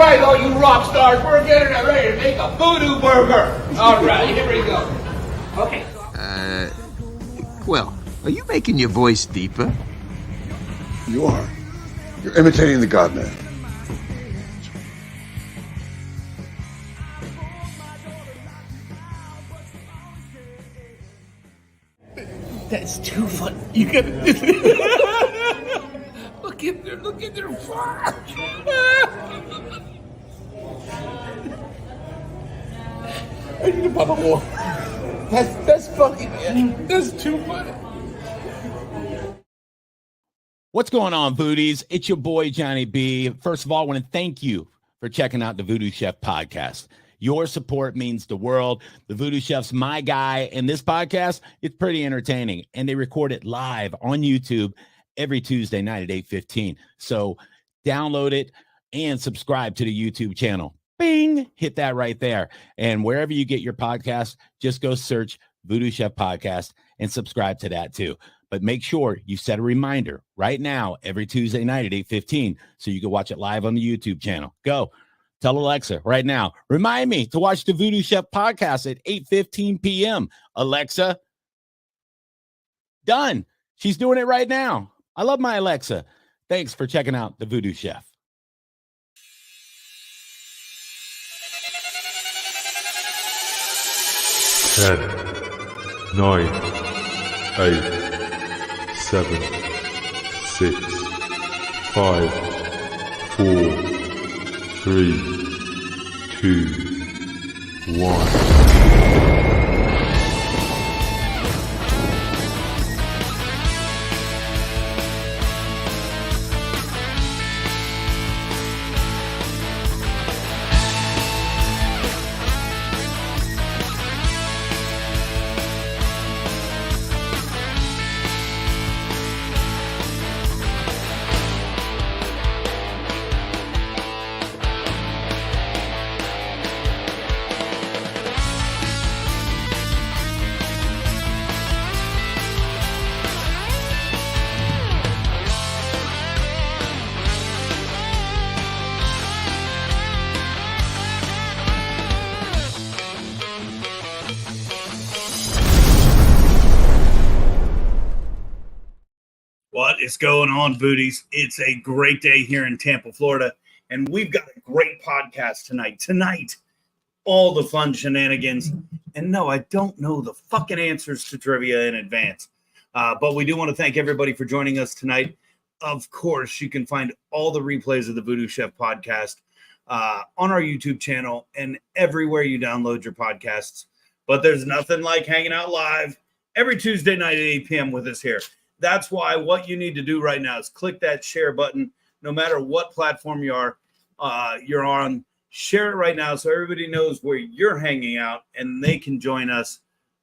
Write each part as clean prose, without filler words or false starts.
right, all you rock stars, we're getting ready to make a VooDoo burger. All right, here we go. Okay. Well, are you making your voice deeper? You are. You're imitating the God Man. That's too funny. You gotta look at their far. I need a bubble. That's fucking. That's too funny. What's going on, Voodies? It's your boy, Johnny B. First of all, I want to thank you for checking out the VooDoo Chef Podcast. Your support means the world. The VooDoo Chef's my guy, and this podcast, it's pretty entertaining. And they record it live on YouTube every Tuesday night at 8:15. So download it and subscribe to the YouTube channel. Bing! Hit that right there. And wherever you get your podcast, just go search VooDoo Chef Podcast and subscribe to that too. But make sure you set a reminder right now every Tuesday night at 8:15 so you can watch it live on the YouTube channel. Go. Tell Alexa right now, remind me to watch the VooDoo Chef Podcast at 8:15 p.m. Alexa, done. She's doing it right now. I love my Alexa. Thanks for checking out the VooDoo Chef. 10, 9, 8, 7, 6, 5, 4, 3, 2, 1. What is going on, Voodies? It's a great day here in Tampa, Florida, and we've got a great podcast tonight. Tonight, all the fun shenanigans. And no, I don't know the fucking answers to trivia in advance, but we do want to thank everybody for joining us tonight. Of course, you can find all the replays of the VooDoo Chef podcast on our YouTube channel and everywhere you download your podcasts. But there's nothing like hanging out live every Tuesday night at 8 p.m. with us here. That's why what you need to do right now is click that share button, no matter what platform you're on. Share it right now so everybody knows where you're hanging out and they can join us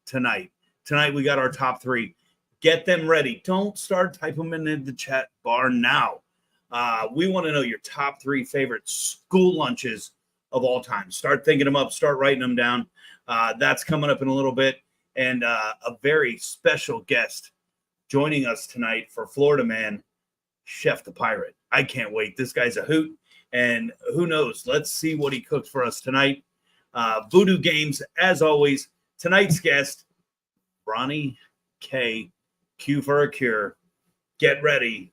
tonight. Tonight we got our top three. Get them ready. Don't start typing them in the chat bar now. We want to know your top three favorite school lunches of all time. Start thinking them up. Start writing them down. That's coming up in a little bit. And a very special guest joining us tonight for Florida Man, Chef the Pirate. I can't wait. This guy's a hoot, and who knows? Let's see what he cooks for us tonight. VooDoo Games, as always. Tonight's guest, Roni-Kay, Q for a Cure. Get ready,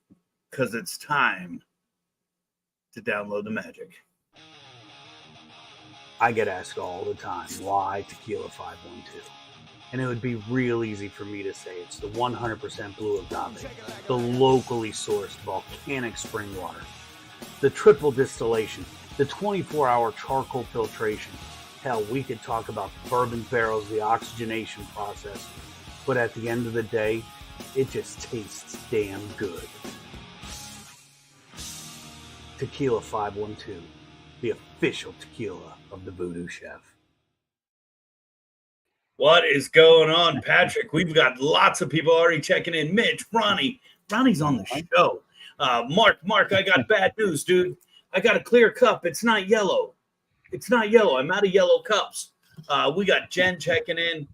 because it's time to download the magic. I get asked all the time, why Tequila 512? And it would be real easy for me to say it's the 100% blue agave, the locally sourced volcanic spring water, the triple distillation, the 24-hour charcoal filtration. Hell, we could talk about the bourbon barrels, the oxygenation process, but at the end of the day, it just tastes damn good. Tequila 512, the official tequila of the VooDoo Chef. What is going on, Patrick? We've got lots of people already checking in. Mitch, Ronnie's on the show. Mark, I got bad news, dude. I got a clear cup. It's not yellow. I'm out of yellow cups. We got Jen checking in.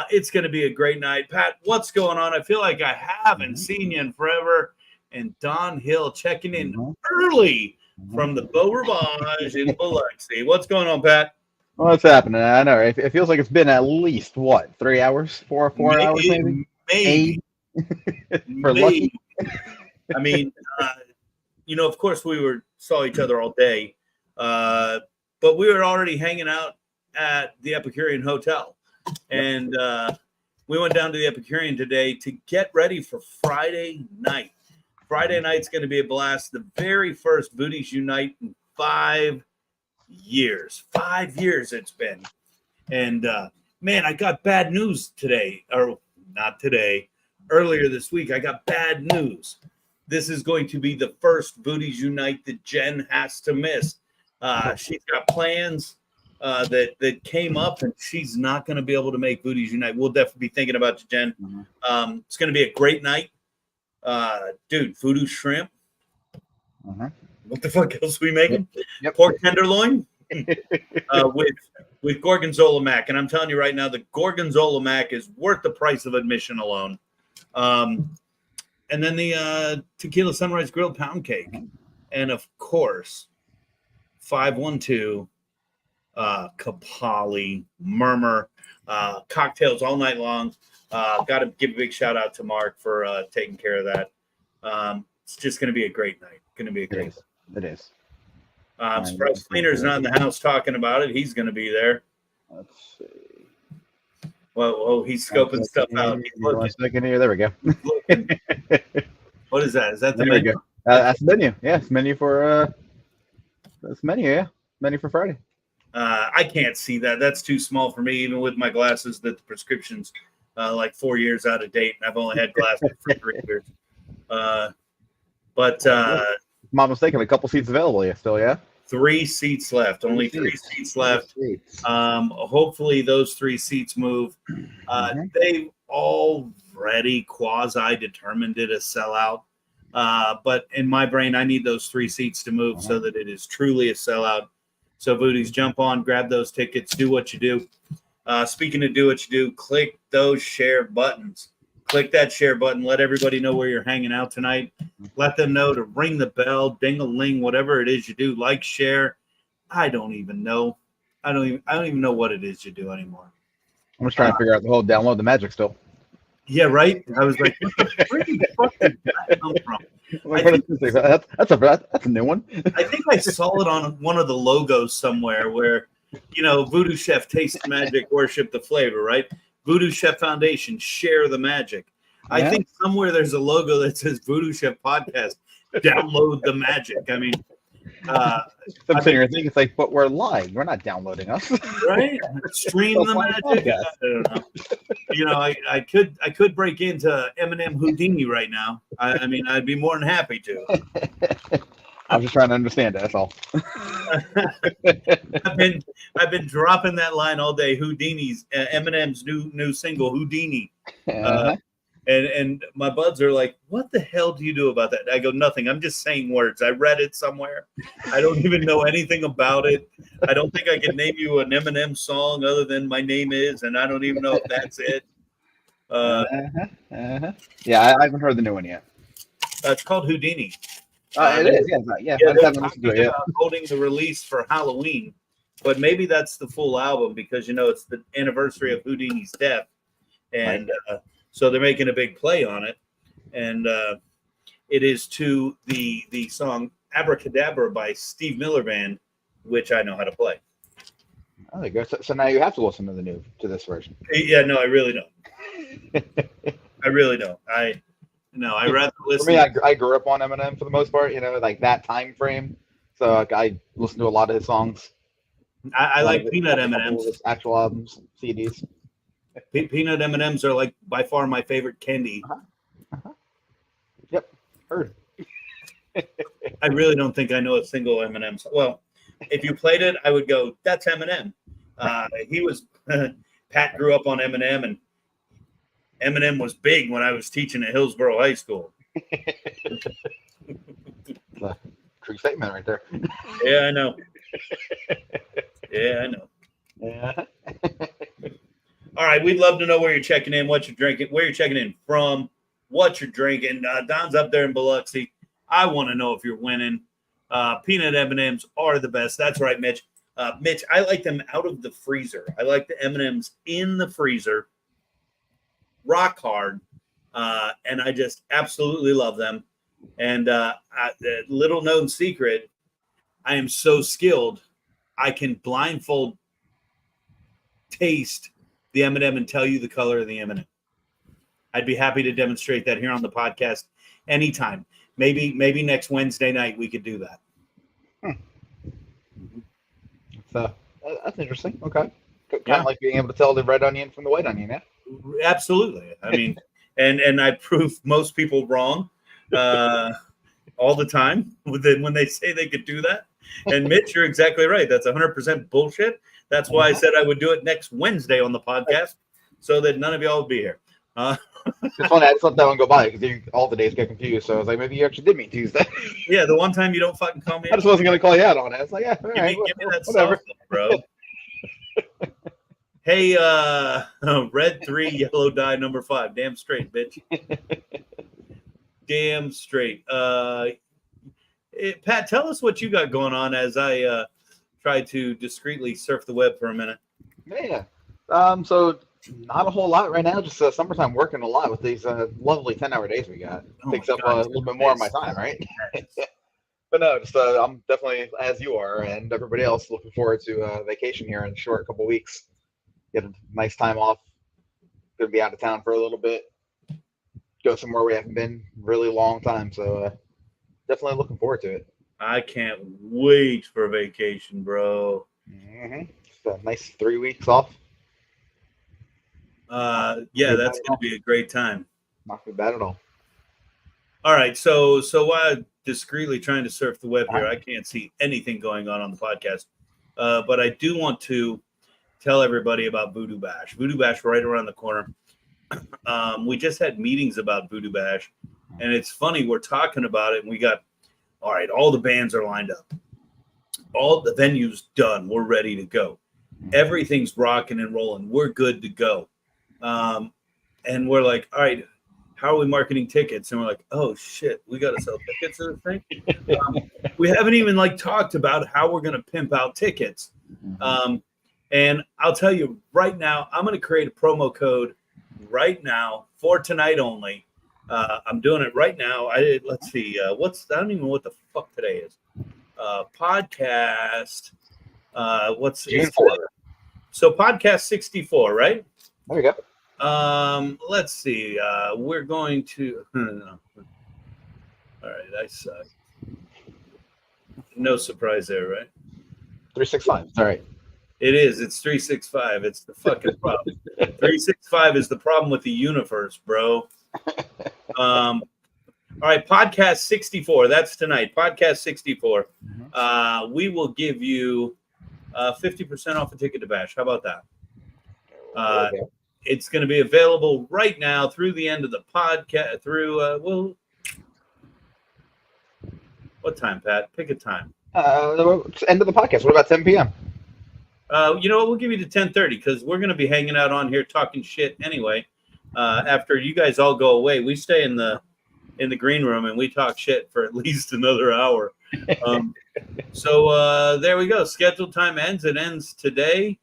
It's going to be a great night. Pat, what's going on? I feel like I haven't seen you in forever. And Don Hill checking in early from the Beau Rivage in Biloxi. What's going on, Pat? What's happening? I know. It feels like it's been at least, what, 3 hours? 4 hours, maybe? Maybe. For lucky. I mean, of course, we saw each other all day, but we were already hanging out at the Epicurean Hotel. And we went down to the Epicurean today to get ready for Friday night. Friday night's going to be a blast. The very first VooDoo's Unite in 5 years. 5 years it's been. And, man, I got bad news today. Or not today. Earlier this week, I got bad news. This is going to be the first VooDoo's Unite that Jen has to miss. She's got plans that came up, and she's not going to be able to make VooDoo's Unite. We'll definitely be thinking about you, Jen. It's going to be a great night. Dude, VooDoo shrimp. What the fuck else are we making? Yep. Pork tenderloin with Gorgonzola mac. And I'm telling you right now, the Gorgonzola mac is worth the price of admission alone. And then the tequila sunrise grilled pound cake. And of course, 512 Kapali, Murmur, cocktails all night long. Got to give a big shout out to Mark for taking care of that. It's just going to be a great night. Going to be a great night. It is. I'm surprised Cleaner's not in the house talking about it. He's going to be there. Let's see. Well, he's scoping stuff out. He's looking. 1 second here. There we go. What is that? Is that the There we menu? go. That's the menu. Yeah, it's menu for that's menu. Yeah, menu for Friday. I can't see that. That's too small for me, even with my glasses. That the prescription's like 4 years out of date, and I've only had glasses for 3 years. But if I'm not mistaken, a couple seats available. Yeah, still, yeah. 3 seats left. Only 3 seats left. Hopefully those 3 seats move. They've already quasi-determined it a sellout. But in my brain, I need those 3 seats to move so that it is truly a sellout. So VooDoo's, jump on, grab those tickets, do what you do. Speaking of do what you do, click those share buttons. Click that share button. Let everybody know where you're hanging out tonight. Let them know to ring the bell, ding-a-ling, whatever it is you do. Like, share. I don't even know. I don't even know what it is you do anymore. I'm just trying to figure out the whole download the magic still. Yeah, right. I was like, where the fuck did that come from? That's a new one. I think I saw it on one of the logos somewhere where, VooDoo Chef, taste the magic, worship the flavor, right? VooDoo Chef Foundation, share the magic. I think somewhere there's a logo that says VooDoo Chef Podcast, download the magic. I mean, I'm sitting here thinking, it's like, but we're live. We're not downloading us. Right? Stream the magic. I don't know. I could break into Eminem Houdini right now. I mean, I'd be more than happy to. I'm just trying to understand it. That's all. I've been dropping that line all day. Houdini's Eminem's new single Houdini, and my buds are like, "What the hell do you do about that?" I go, "Nothing. I'm just saying words. I read it somewhere. I don't even know anything about it. I don't think I can name you an Eminem song other than My Name Is, and I don't even know if that's it." Yeah, I haven't heard the new one yet. It's called Houdini. It is, yeah. They're talking about holding the release for Halloween, but maybe that's the full album because it's the anniversary of Houdini's death, and so they're making a big play on it, and it is to the song "Abracadabra" by Steve Miller Band, which I know how to play. Oh, there you go. So now you have to listen to this version. Yeah, no, I really don't. I really don't. I'd rather listen. For me, I grew up on Eminem for the most part, like that time frame. So I listen to a lot of his songs. I like Peanut M&Ms. Actual albums, CDs. Peanut M&Ms are like by far my favorite candy. Yep, heard. I really don't think I know a single M&M. Well, if you played it, I would go, "That's Eminem." Pat grew up on Eminem, and Eminem was big when I was teaching at Hillsborough High School. True statement right there. Yeah, I know. Yeah. All right, we'd love to know where you're checking in, what you're drinking, where you're checking in from, what you're drinking. Don's up there in Biloxi. I want to know if you're winning. Peanut M&Ms are the best. That's right, Mitch. Mitch, I like them out of the freezer. I like the M&Ms in the freezer, rock hard, and I just absolutely love them. And little known secret, I am so skilled, I can blindfold taste the M&M and tell you the color of the M&M. I'd be happy to demonstrate that here on the podcast anytime. Maybe next Wednesday night we could do that. So that's interesting. Okay. Kind of like being able to tell the red onion from the white onion, yeah? Absolutely. I mean, and I prove most people wrong all the time when they say they could do that. And Mitch, you're exactly right. That's 100% bullshit. That's why I said I would do it next Wednesday on the podcast so that none of y'all would be here. It's funny, I just let that one go by because all the days get confused. So I was like, maybe you actually did mean Tuesday. Yeah, the one time you don't fucking call me. I just wasn't going to call you out on it. It's like, yeah, give me that whatever. stuff, bro. Hey, red 3, yellow die number 5. Damn straight, bitch. Damn straight. Pat, tell us what you got going on as I try to discreetly surf the web for a minute. Yeah. So not a whole lot right now. Just summertime working a lot with these lovely 10-hour days we got. Takes up a little bit more of my time, right? But no, just I'm definitely, as you are and everybody else, looking forward to vacation here in a short couple weeks. Get a nice time off. Gonna be out of town for a little bit. Go somewhere we haven't been really long time. So definitely looking forward to it. I can't wait for vacation, bro. Mm-hmm. Just a nice 3 weeks off. Yeah, that's gonna be a great time. Not too bad at all. All right, so while discreetly trying to surf the web here, I can't see anything going on the podcast, but I do want to tell everybody about VooDoo Bash. VooDoo Bash right around the corner. We just had meetings about VooDoo Bash, and it's funny, we're talking about it, and we got, all right, all the bands are lined up. All the venues done. We're ready to go. Everything's rocking and rolling. We're good to go. And we're like, all right, how are we marketing tickets? And we're like, oh shit, we got to sell tickets to the thing. We haven't even talked about how we're going to pimp out tickets. And I'll tell you right now, I'm going to create a promo code right now for tonight only. I'm doing it right now. Let's see. I don't even know what the fuck today is. Podcast. What's June 4th. So podcast 64, right? There we go. Let's see. We're going to. All right, I suck. No surprise there, right? 365. All right. It is. It's 365. It's the fucking problem. 365 is the problem with the universe, bro. All right, podcast 64. That's tonight. Podcast 64. We will give you 50% off a ticket to Bash. How about that? It's going to be available right now through the end of the podcast. What time, Pat? Pick a time. End of the podcast. What about 10 p.m.? You know what? We'll give you to 10:30 because we're going to be hanging out on here talking shit anyway. After you guys all go away, we stay in the green room and we talk shit for at least another hour. So there we go. Scheduled time ends. It ends today,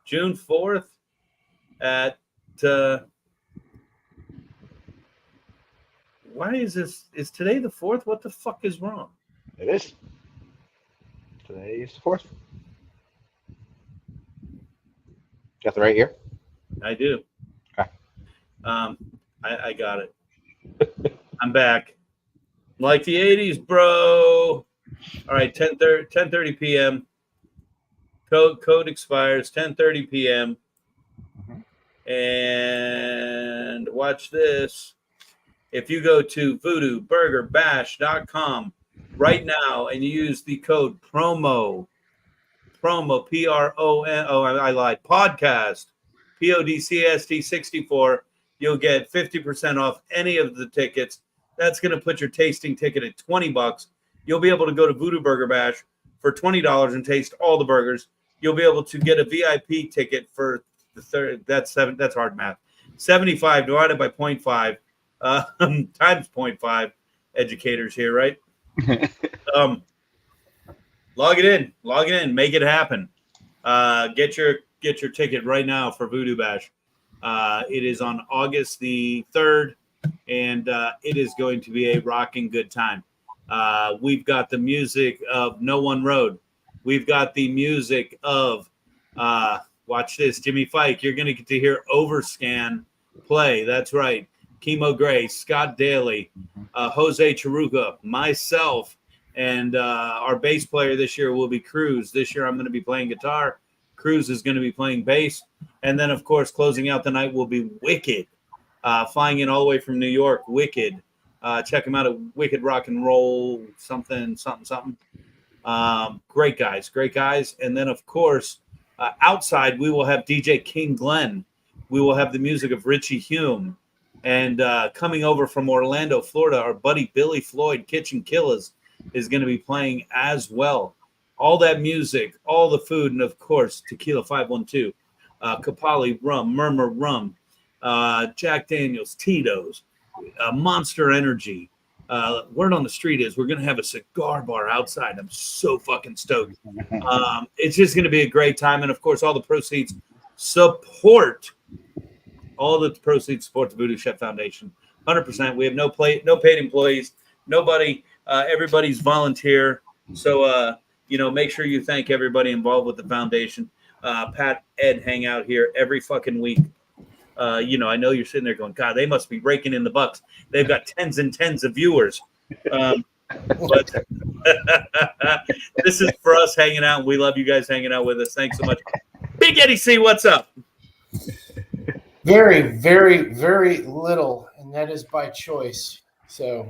June 4th at. Why is this? Is today the 4th? What the fuck is wrong? It is. Today is the 4th. Got the right year? I do. Okay. I got it. I'm back. Like the 80s, bro. All right, 10:30 p.m. Code expires 10:30 p.m. And watch this. If you go to VooDooBurgerBash.com right now and you use the code promo PRON, I lied, podcast, PODCAST 64, you'll get 50% off any of the tickets. That's going to put your tasting ticket at $20. You'll be able to go to VooDoo Burger Bash for $20 and taste all the burgers. You'll be able to get a VIP ticket for the third. That's hard math. 75 divided by 0.5 times 0.5. Educators here, right? Log it in, make it happen. Get your ticket right now for VooDoo Bash. It is on August the 3rd, and it is going to be a rocking good time. We've got the music of No One Road. We've got the music of, watch this, Jimmy Fike. You're going to get to hear Overscan play. That's right. Chemo Gray, Scott Daly, Jose Charuca, myself, and our bass player this year will be Cruz. This year I'm going to be playing guitar. Cruz is going to be playing bass. And then, of course, closing out the night will be Wicked, flying in all the way from New York. Wicked. Check him out at Wicked Rock and Roll something. Great guys. And then, of course, outside we will have DJ King Glenn. We will have the music of Richie Hume. And coming over from Orlando, Florida, our buddy Billy Floyd, Kitchen Killers, is going to be playing as well. All that music, all the food, and, of course, Tequila 512, Kapali Rum, Murmur Rum, Jack Daniels, Tito's, Monster Energy. Word on the street is we're going to have a cigar bar outside. I'm so fucking stoked. It's just going to be a great time. And, of course, all the proceeds support the VooDoo Chef Foundation. 100%. We have no paid employees. Nobody. Everybody's volunteer. So, make sure you thank everybody involved with the foundation. Pat, Ed hang out here every fucking week. I know you're sitting there going, God, they must be raking in the bucks. They've got tens and tens of viewers. But this is for us hanging out. We love you guys hanging out with us. Thanks so much. Big Eddie C, what's up? Very, very, very little, and that is by choice. So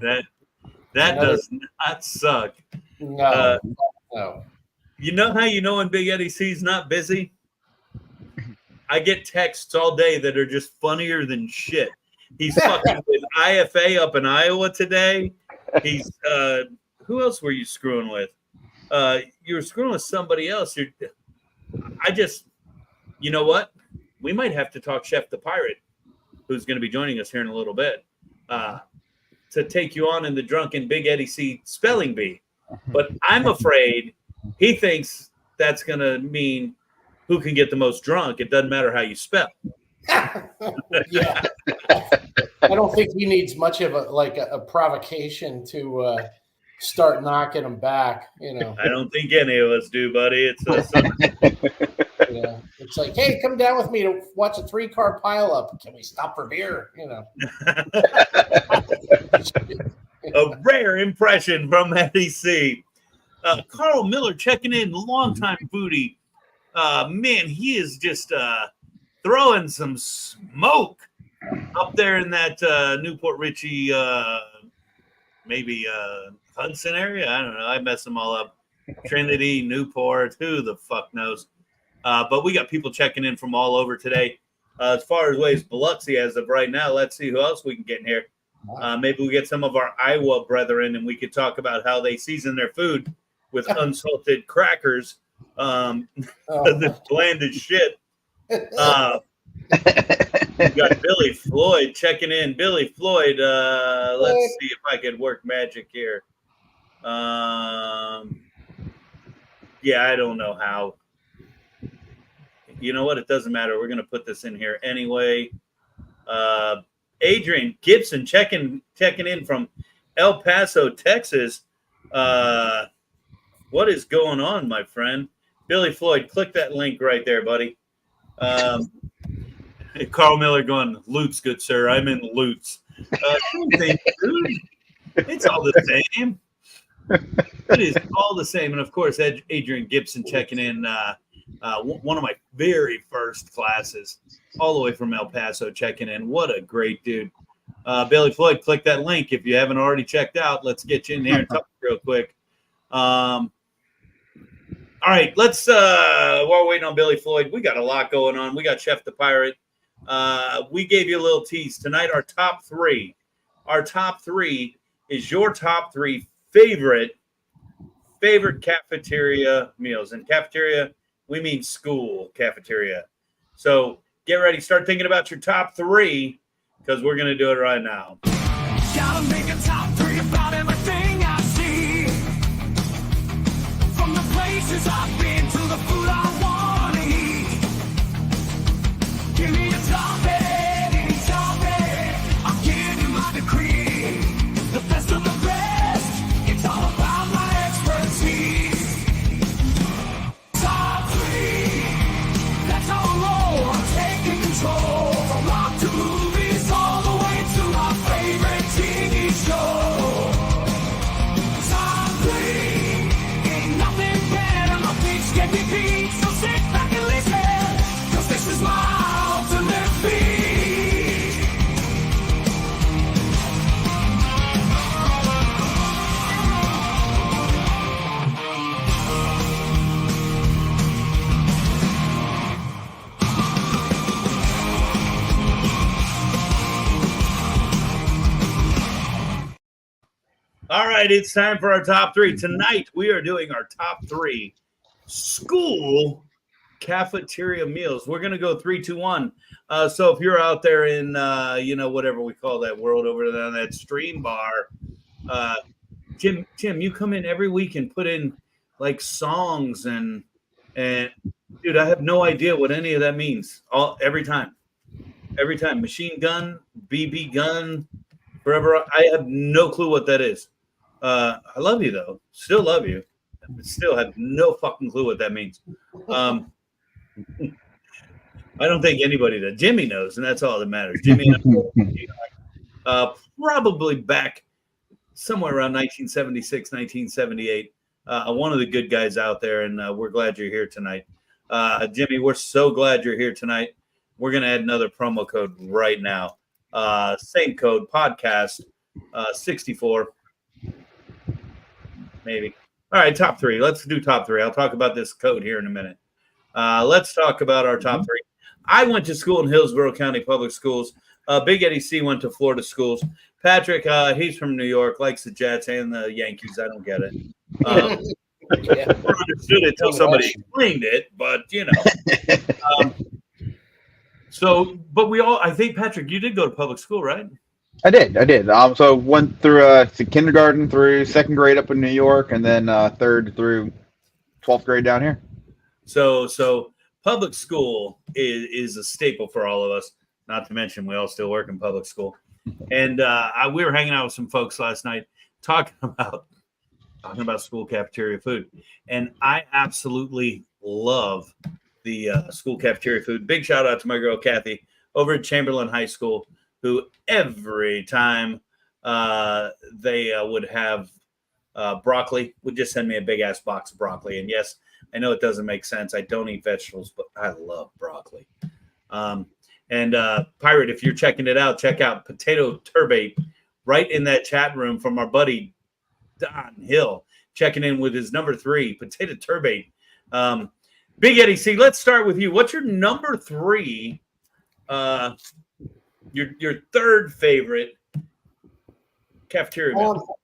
that does not suck. No. You know how you know when Big Eddie C's not busy? I get texts all day that are just funnier than shit. He's fucking with IFA up in Iowa today. He's who else were you screwing with? You were screwing with somebody else. You know what? We might have to talk Chef the Pirate, who's going to be joining us here in a little bit, to take you on in the drunken Big Eddie C spelling bee. But I'm afraid he thinks that's going to mean who can get the most drunk. It doesn't matter how you spell. Yeah. I don't think he needs much of a provocation to start knocking him back. I don't think any of us do, buddy. It's like, hey, come down with me to watch a 3-car pileup. Can we stop for beer? A rare impression from Eddie C. Carl Miller checking in, longtime foodie. Man, he is just throwing some smoke up there in that Newport Richie, maybe Hudson area. I don't know. I messed them all up. Trinity, Newport, who the fuck knows? But we got people checking in from all over today. As far as Biloxi as of right now, let's see who else we can get in here. Maybe we get some of our Iowa brethren and we could talk about how they season their food with unsalted crackers. That's bland as shit. We got Billy Floyd checking in. Billy Floyd, let's see if I could work magic here. Yeah, I don't know how. You know what? It doesn't matter. We're going to put this in here anyway. Adrian Gibson checking in from El Paso, Texas. What is going on, my friend? Billy Floyd, click that link right there, buddy. Carl Miller going, Lutz, good sir. I'm in Lutz. Same thing, dude. It's all the same. It is all the same. And, of course, Adrian Gibson checking in. One of my very first classes, all the way from El Paso, checking in. What a great dude. Billy Floyd, click that link if you haven't already checked out. Let's get you in here and talk real quick. All right, let's while we're waiting on Billy Floyd, we got a lot going on. We got Chef the Pirate. We gave you a little tease. Tonight, our top three. Our top three is your top three favorite cafeteria meals. And cafeteria, we mean school cafeteria. So get ready. Start thinking about your top three because we're going to do it right now. Gotta make a top three about everything I see. From the place right, it's time for our top three. Tonight, we are doing our top three school cafeteria meals. We're going to go 3, 2, 1. So if you're out there in, whatever we call that world over there, that stream bar, Tim, you come in every week and put in like songs and dude, I have no idea what any of that means. Every time, machine gun, BB gun, forever. I have no clue what that is. I love you though. Still love you. Still have no fucking clue what that means. I don't think anybody does. Jimmy knows, and that's all that matters. Jimmy, probably back somewhere around 1976, 1978. One of the good guys out there, and we're glad you're here tonight. Jimmy, we're so glad you're here tonight. We're going to add another promo code right now. Same code, podcast 64. Maybe. All right, top three. Let's do top three. I'll talk about this code here in a minute. Let's talk about our top three. I went to school in Hillsborough County Public Schools. Big Eddie C went to Florida schools. Patrick, he's from New York, likes the Jets and the Yankees. I don't get it. I understood it until somebody explained it, but but I think, Patrick, you did go to public school, right? I did. So went through kindergarten through second grade up in New York, and then third through 12th grade down here. So public school is a staple for all of us. Not to mention, we all still work in public school. And we were hanging out with some folks last night talking about school cafeteria food. And I absolutely love the school cafeteria food. Big shout out to my girl, Kathy, over at Chamberlain High School, who every time they would have broccoli, would just send me a big ass box of broccoli. And yes, I know it doesn't make sense. I don't eat vegetables, but I love broccoli. And Pirate, if you're checking it out, check out Potato Turbate right in that chat room from our buddy Don Hill, checking in with his number 3, Potato Turbate. Big Eddie C, let's start with you. What's your number 3, your third favorite cafeteria meal?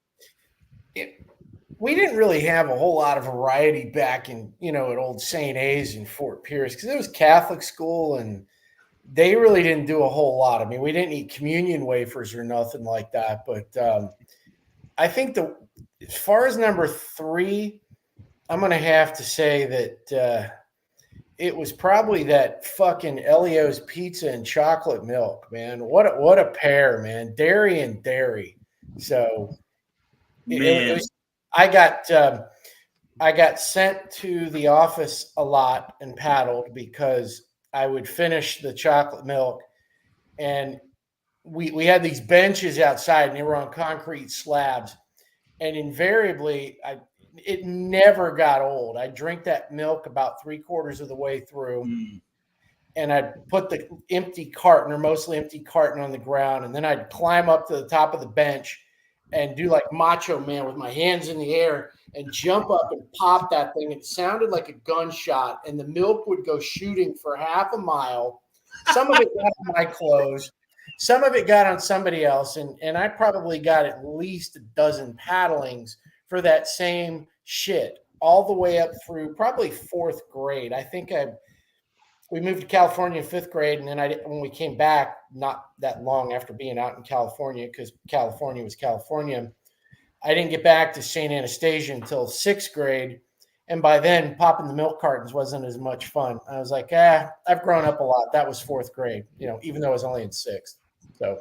We didn't really have a whole lot of variety back in, at old St. A's in Fort Pierce, because it was Catholic school and they really didn't do a whole lot. I mean, we didn't eat communion wafers or nothing like that. But I think as far as number 3, I'm going to have to say that it was probably that fucking Elio's pizza and chocolate milk, man. What a pair, man. Dairy and dairy. So I got sent to the office a lot and paddled because I would finish the chocolate milk, and we had these benches outside, and they were on concrete slabs, and invariably it never got old. I'd drink that milk about 3/4 of the way through, and I'd put the empty carton, or mostly empty carton, on the ground, and then I'd climb up to the top of the bench and do like Macho Man with my hands in the air and jump up and pop that thing. It sounded like a gunshot, and the milk would go shooting for half a mile. Some of it got on my clothes. Some of it got on somebody else, and I probably got at least a dozen paddlings for that same shit all the way up through probably 4th grade. I think we moved to California in 5th grade, and then when we came back, not that long after being out in California, because California was California, I didn't get back to St. Anastasia until 6th grade, and by then, popping the milk cartons wasn't as much fun. I was like, I've grown up a lot. That was 4th grade, even though I was only in 6th. So,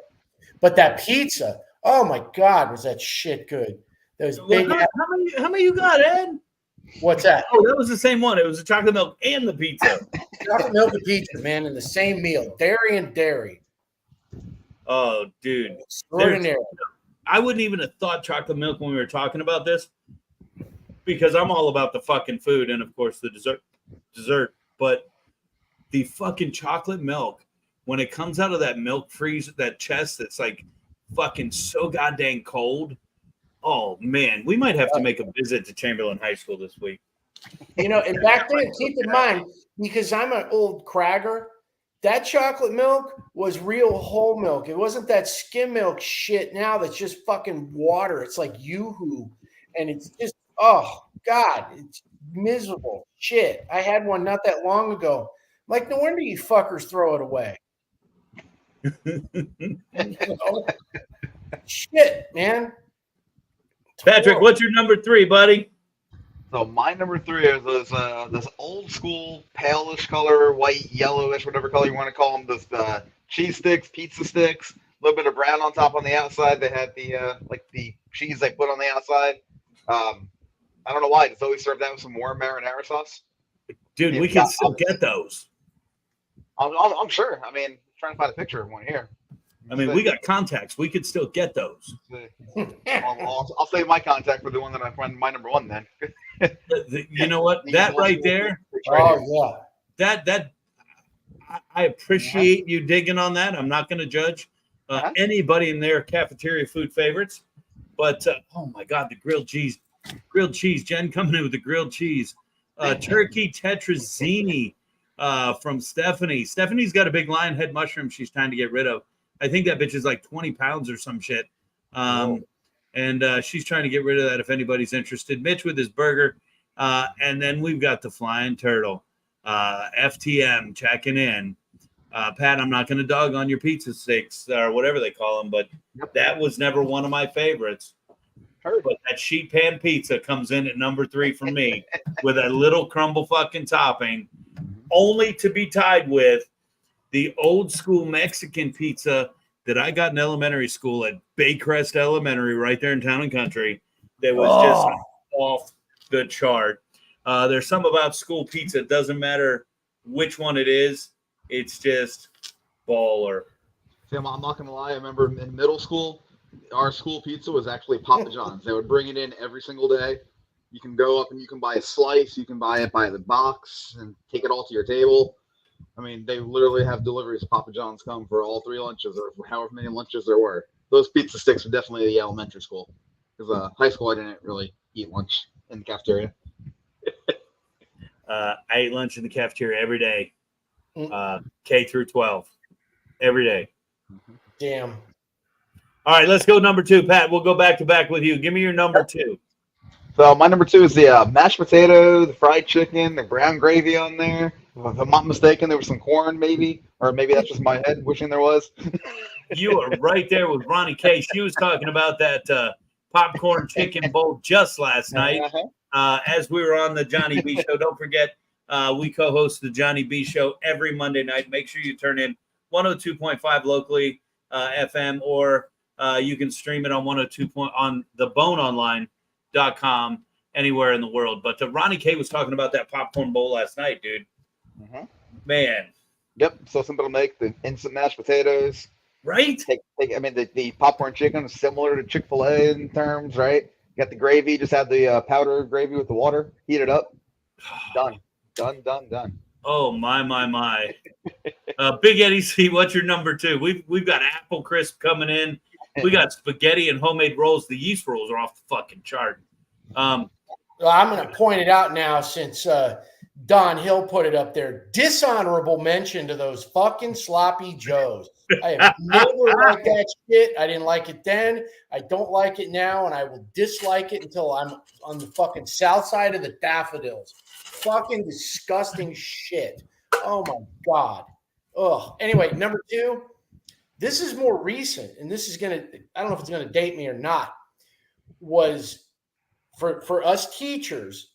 but that pizza, oh my God, was that shit good? Those big. How many you got, Ed? What's that? Oh, that was the same one. It was the chocolate milk and the pizza. Chocolate milk and pizza, man, in the same meal. Dairy and dairy. Oh, dude. Extraordinary. I wouldn't even have thought chocolate milk when we were talking about this, because I'm all about the fucking food and, of course, the dessert. But the fucking chocolate milk, when it comes out of that milk freezer, that chest that's like fucking so goddamn cold. Oh, man, we might have to make a visit to Chamberlain High School this week. And back then, keep in mind, because I'm an old cragger, that chocolate milk was real whole milk. It wasn't that skim milk shit now that's just fucking water. It's like Yoo-hoo. And it's just, oh, God, it's miserable shit. I had one not that long ago. I'm like, no wonder you fuckers throw it away. Shit, man. Patrick, what's your number 3, buddy? So my number 3 is this old school palish color, white, yellowish, whatever color you want to call them. This cheese sticks, pizza sticks, a little bit of brown on top on the outside. They had the like the cheese they put on the outside. I don't know why. It's always served out with some warm marinara sauce. Dude, we can still get those. I'm sure. I mean, trying to find a picture of one here. I mean, we got contacts. We could still get those. I'll save my contact for the one that I find my number 1 then. You know what? That right there. Oh, yeah. That I appreciate you digging on that. I'm not going to judge anybody in their cafeteria food favorites. But, oh, my God, the grilled cheese. Jen coming in with the grilled cheese. Turkey tetrazzini from Stephanie. Stephanie's got a big lion head mushroom she's trying to get rid of. I think that bitch is like 20 pounds or some shit. And she's trying to get rid of that if anybody's interested. Mitch with his burger. And then we've got the Flying Turtle. FTM checking in. Pat, I'm not going to dog on your pizza sticks or whatever they call them, but that was never one of my favorites. But that sheet pan pizza comes in at number 3 for me with a little crumble fucking topping, only to be tied with the old school Mexican pizza that I got in elementary school at Baycrest Elementary right there in Town and Country. That was just off the chart. There's some about school pizza. It doesn't matter which one it is. It's just baller. See, I'm not going to lie. I remember in middle school, our school pizza was actually Papa John's. They would bring it in every single day. You can go up and you can buy a slice. You can buy it by the box and take it all to your table. I mean, they literally have deliveries. Papa John's come for all 3 lunches or however many lunches there were. Those pizza sticks were definitely the elementary school. Because high school, I didn't really eat lunch in the cafeteria. I ate lunch in the cafeteria every day, K through 12, every day. Damn. All right, let's go number 2. Pat, we'll go back to back with you. Give me your number 2. So my number 2 is the mashed potato, the fried chicken, the brown gravy on there. If I'm not mistaken, there was some corn maybe, or maybe that's just my head wishing there was. You are right there with Roni-Kay. She was talking about that popcorn chicken bowl just last night as we were on the Johnny B Show. Don't forget, we co-host the Johnny B Show every Monday night. Make sure you turn in 102.5 locally FM, or you can stream it on 102 on theboneonline.com anywhere in the world. But Roni-Kay was talking about that popcorn bowl last night, dude. Man. Yep. So simple to make. The instant mashed potatoes. Right. I mean, the popcorn chicken is similar to Chick-fil-A in terms, right? You got the gravy. Just add the powder gravy with the water. Heat it up. Done. Oh my. Big Eddie C, what's your number 2? We've got apple crisp coming in. We got spaghetti and homemade rolls. The yeast rolls are off the fucking chart. Well, I'm going to point it out now since Don Hill put it up there. Dishonorable mention to those fucking sloppy joes. I have never liked that shit. I didn't like it then. I don't like it now, and I will dislike it until I'm on the fucking south side of the daffodils. Fucking disgusting shit. Oh my God. Ugh. Anyway, number 2. This is more recent, and this is I don't know if it's gonna date me or not, was for us teachers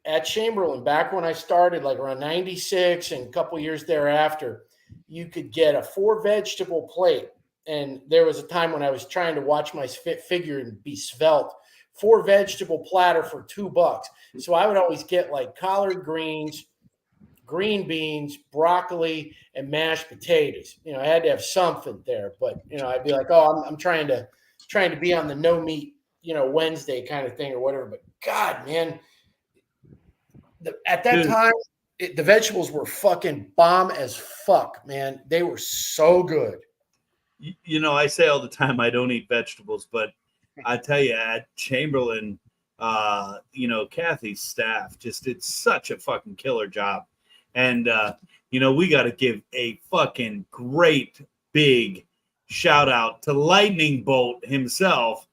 at Chamberlain, back when I started, like around 96 and a couple years thereafter, you could get a 4-vegetable plate. And there was a time when I was trying to watch my figure and be svelte. 4-vegetable platter for $2. So I would always get like collard greens, green beans, broccoli, and mashed potatoes. You know, I had to have something there, but I'd be like, oh, I'm trying to be on the no meat, Wednesday kind of thing or whatever. But God, man, at that time, the vegetables were fucking bomb as fuck, man. They were so good. I say all the time I don't eat vegetables, but I tell you, at Chamberlain, Kathy's staff just did such a fucking killer job. And we got to give a fucking great big shout out to Lightning Bolt himself,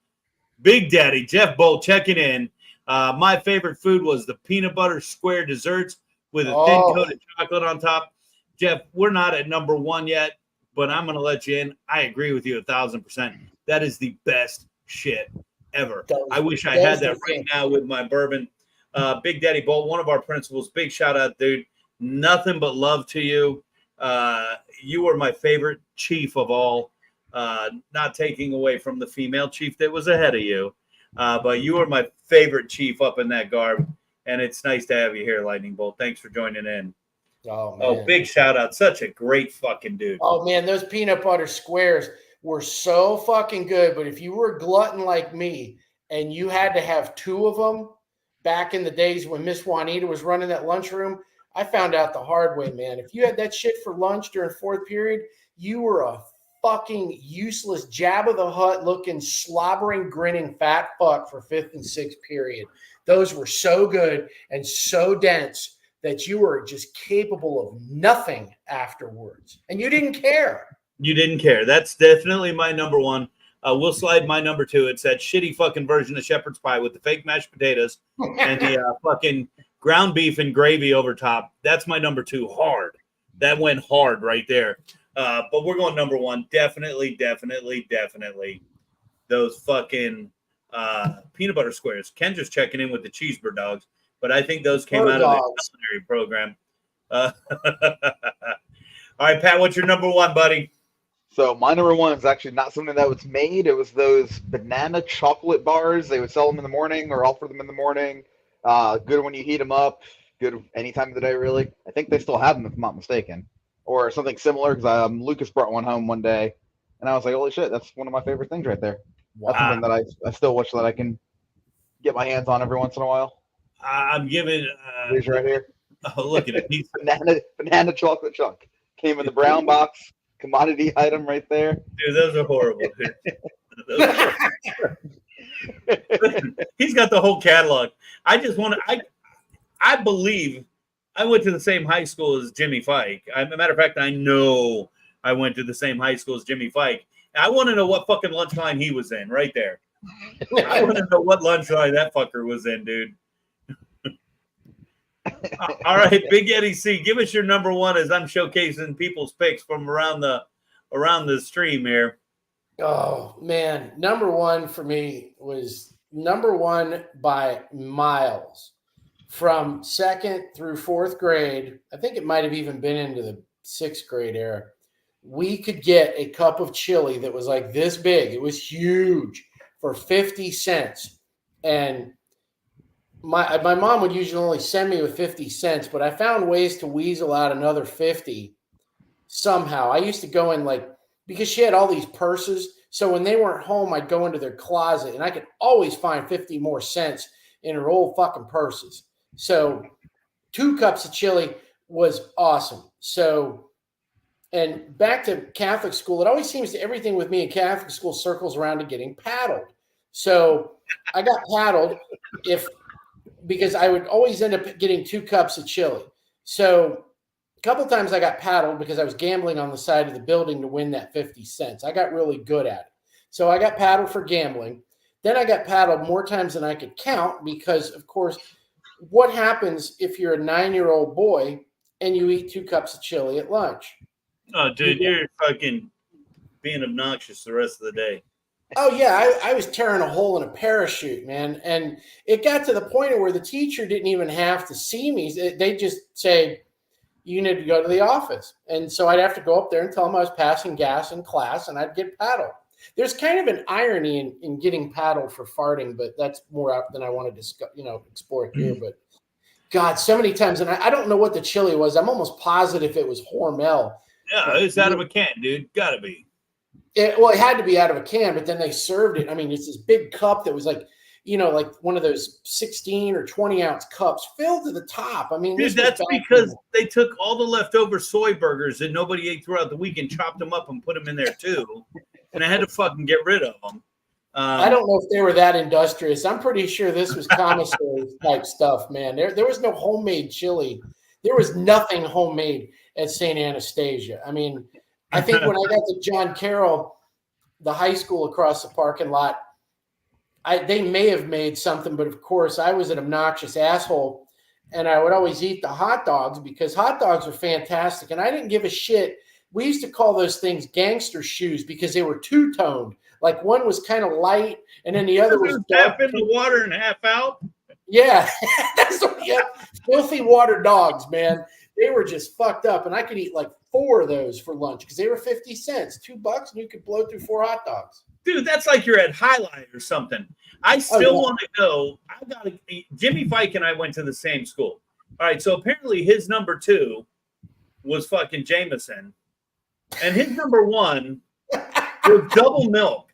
Big Daddy Jeff Bolt checking in. My favorite food was the peanut butter square desserts with a thin coat of chocolate on top. Jeff, we're not at number one yet, but I'm going to let you in. I agree with you 1,000%. That is the best shit ever. I wish I had that right now with my bourbon. Big Daddy Bolt, one of our principals, big shout out, dude. Nothing but love to you. You were my favorite chief of all, not taking away from the female chief that was ahead of you. But you were my favorite chief up in that garb. And it's nice to have you here, Lightning Bolt. Thanks for joining in. Oh, big shout out. Such a great fucking dude. Oh, man, those peanut butter squares were so fucking good. But if you were a glutton like me and you had to have 2 of them back in the days when Miss Juanita was running that lunchroom, I found out the hard way, man. If you had that shit for lunch during 4th period, you were a fucking useless Jabba the Hutt looking, slobbering, grinning fat fuck for 5th and 6th period. Those were so good and so dense that you were just capable of nothing afterwards. And you didn't care. You didn't care. That's definitely my number one. We'll slide my number 2. It's that shitty fucking version of shepherd's pie with the fake mashed potatoes and the fucking ground beef and gravy over top. That's my number 2. Hard. That went hard right there. But we're going number 1. Definitely. Those fucking peanut butter squares. Ken just checking in with the cheeseburger dogs, but I think those came out of the culinary program. All right, Pat, what's your number 1, buddy? So my number 1 is actually not something that was made. It was those banana chocolate bars. They would sell them in the morning or offer them in the morning. Good when you heat them up. Good any time of the day, really. I think they still have them, if I'm not mistaken. Or something similar, because Lucas brought one home one day, and I was like, holy shit, that's one of my favorite things right there. Wow. That's something that I still wish that I can get my hands on every once in a while. I'm giving... These right here. Oh, look at it. He's banana chocolate chunk. Came in the brown box. Commodity item right there. Dude, those are horrible. He's got the whole catalog. I just want to... I believe I went to the same high school as Jimmy Fike. As a matter of fact, I know I went to the same high school as Jimmy Fike. I want to know what fucking lunch line he was in right there. I want to know what lunch line that fucker was in, dude. All right, Big Eddie C, give us your number 1 as I'm showcasing people's picks from around the stream here. Oh, man. Number 1 for me was number 1 by miles. From 2nd through 4th grade, I think it might have even been into the 6th grade era, we could get a cup of chili that was like this big. It was huge for 50 cents. And my mom would usually only send me with 50 cents, but I found ways to weasel out another 50 somehow. I used to go in because she had all these purses. So when they weren't home, I'd go into their closet and I could always find 50 more cents in her old fucking purses. So 2 cups of chili was awesome. So, and back to Catholic school, it always seems to everything with me in Catholic school circles around to getting paddled. So I got paddled because I would always end up getting 2 cups of chili. So a couple of times I got paddled because I was gambling on the side of the building to win that 50 cents. I got really good at it. So I got paddled for gambling. Then I got paddled more times than I could count because, of course, what happens if you're a 9-year-old boy and you eat 2 cups of chili at lunch? Oh, dude, you're fucking being obnoxious the rest of the day. Oh, yeah, I was tearing a hole in a parachute, man. And it got to the point where the teacher didn't even have to see me. They'd just say, you need to go to the office. And so I'd have to go up there and tell them I was passing gas in class, and I'd get paddled. There's kind of an irony in getting paddled for farting, but that's more out than I want to discuss, explore here. But God, so many times, and I don't know what the chili was. I'm almost positive it was Hormel. Yeah, it's out of a can, dude. Gotta be. It had to be out of a can, but then they served it. I mean, it's this big cup that was like one of those 16 or 20 ounce cups filled to the top. I mean, dude, that's because they took all the leftover soy burgers that nobody ate throughout the week and chopped them up and put them in there too. And I had to fucking get rid of them. I don't know if they were that industrious. I'm pretty sure this was commissary type stuff, man. There was no homemade chili. There was nothing homemade. at St. Anastasia. I mean, I think when I got to John Carroll, the high school across the parking lot, they may have made something, but of course I was an obnoxious asshole, and I would always eat the hot dogs because hot dogs were fantastic, and I didn't give a shit. We used to call those things gangster shoes because they were two-toned. Like one was kind of light, and then the other was half in the water and half out. Yeah, that's what. Yeah, filthy water dogs, man. They were just fucked up, and I could eat like 4 of those for lunch because they were 50 cents, $2, and you could blow through 4 hot dogs. Dude, that's like you're at Highlight or something. I still want to go. Jimmy Fike and I went to the same school. All right, so apparently his number 2 was fucking Jameson, and his number 1 was double milk.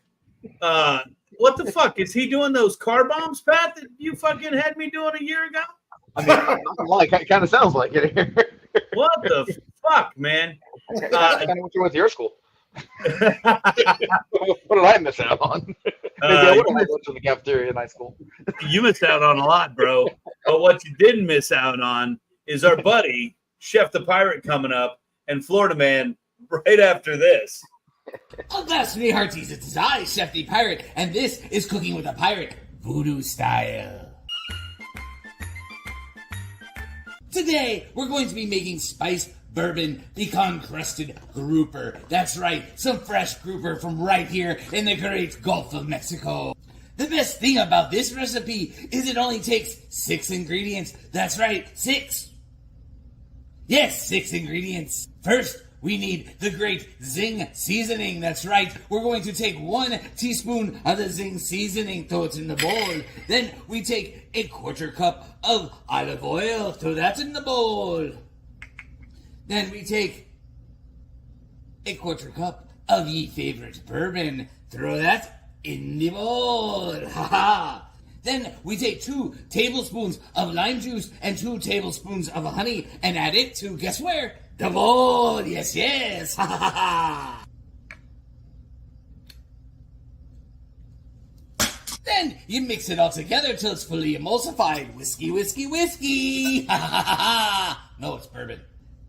What the fuck? Is he doing those car bombs, Pat, that you fucking had me doing a year ago? I mean, I'm not gonna lie, it kind of sounds like it here. What the fuck, man? I kind of went to your school. What did I miss out on? Maybe I would have went to the cafeteria in high school. You missed out on a lot, bro. But what you didn't miss out on is our buddy, Chef the Pirate, coming up, and Florida Man right after this. Oh, that's me, hearties. It's I, Chef the Pirate, and this is Cooking with a Pirate, VooDoo style. Today, we're going to be making spiced bourbon pecan-crusted grouper. That's right, some fresh grouper from right here in the great Gulf of Mexico. The best thing about this recipe is it only takes 6 ingredients. That's right, 6. Yes, 6 ingredients. First, we need the great Zing seasoning. That's right. We're going to take 1 teaspoon of the Zing seasoning, throw it in the bowl. Then we take a 1/4 cup of olive oil, throw that in the bowl. Then we take a 1/4 cup of ye favorite bourbon, throw that in the bowl. Ha ha. Then we take 2 tablespoons of lime juice and 2 tablespoons of honey and add it to, guess where? The bowl. Yes, yes. Ha ha ha. Then you mix it all together till it's fully emulsified. Whiskey, whiskey, whiskey. Ha ha ha ha. No, it's bourbon.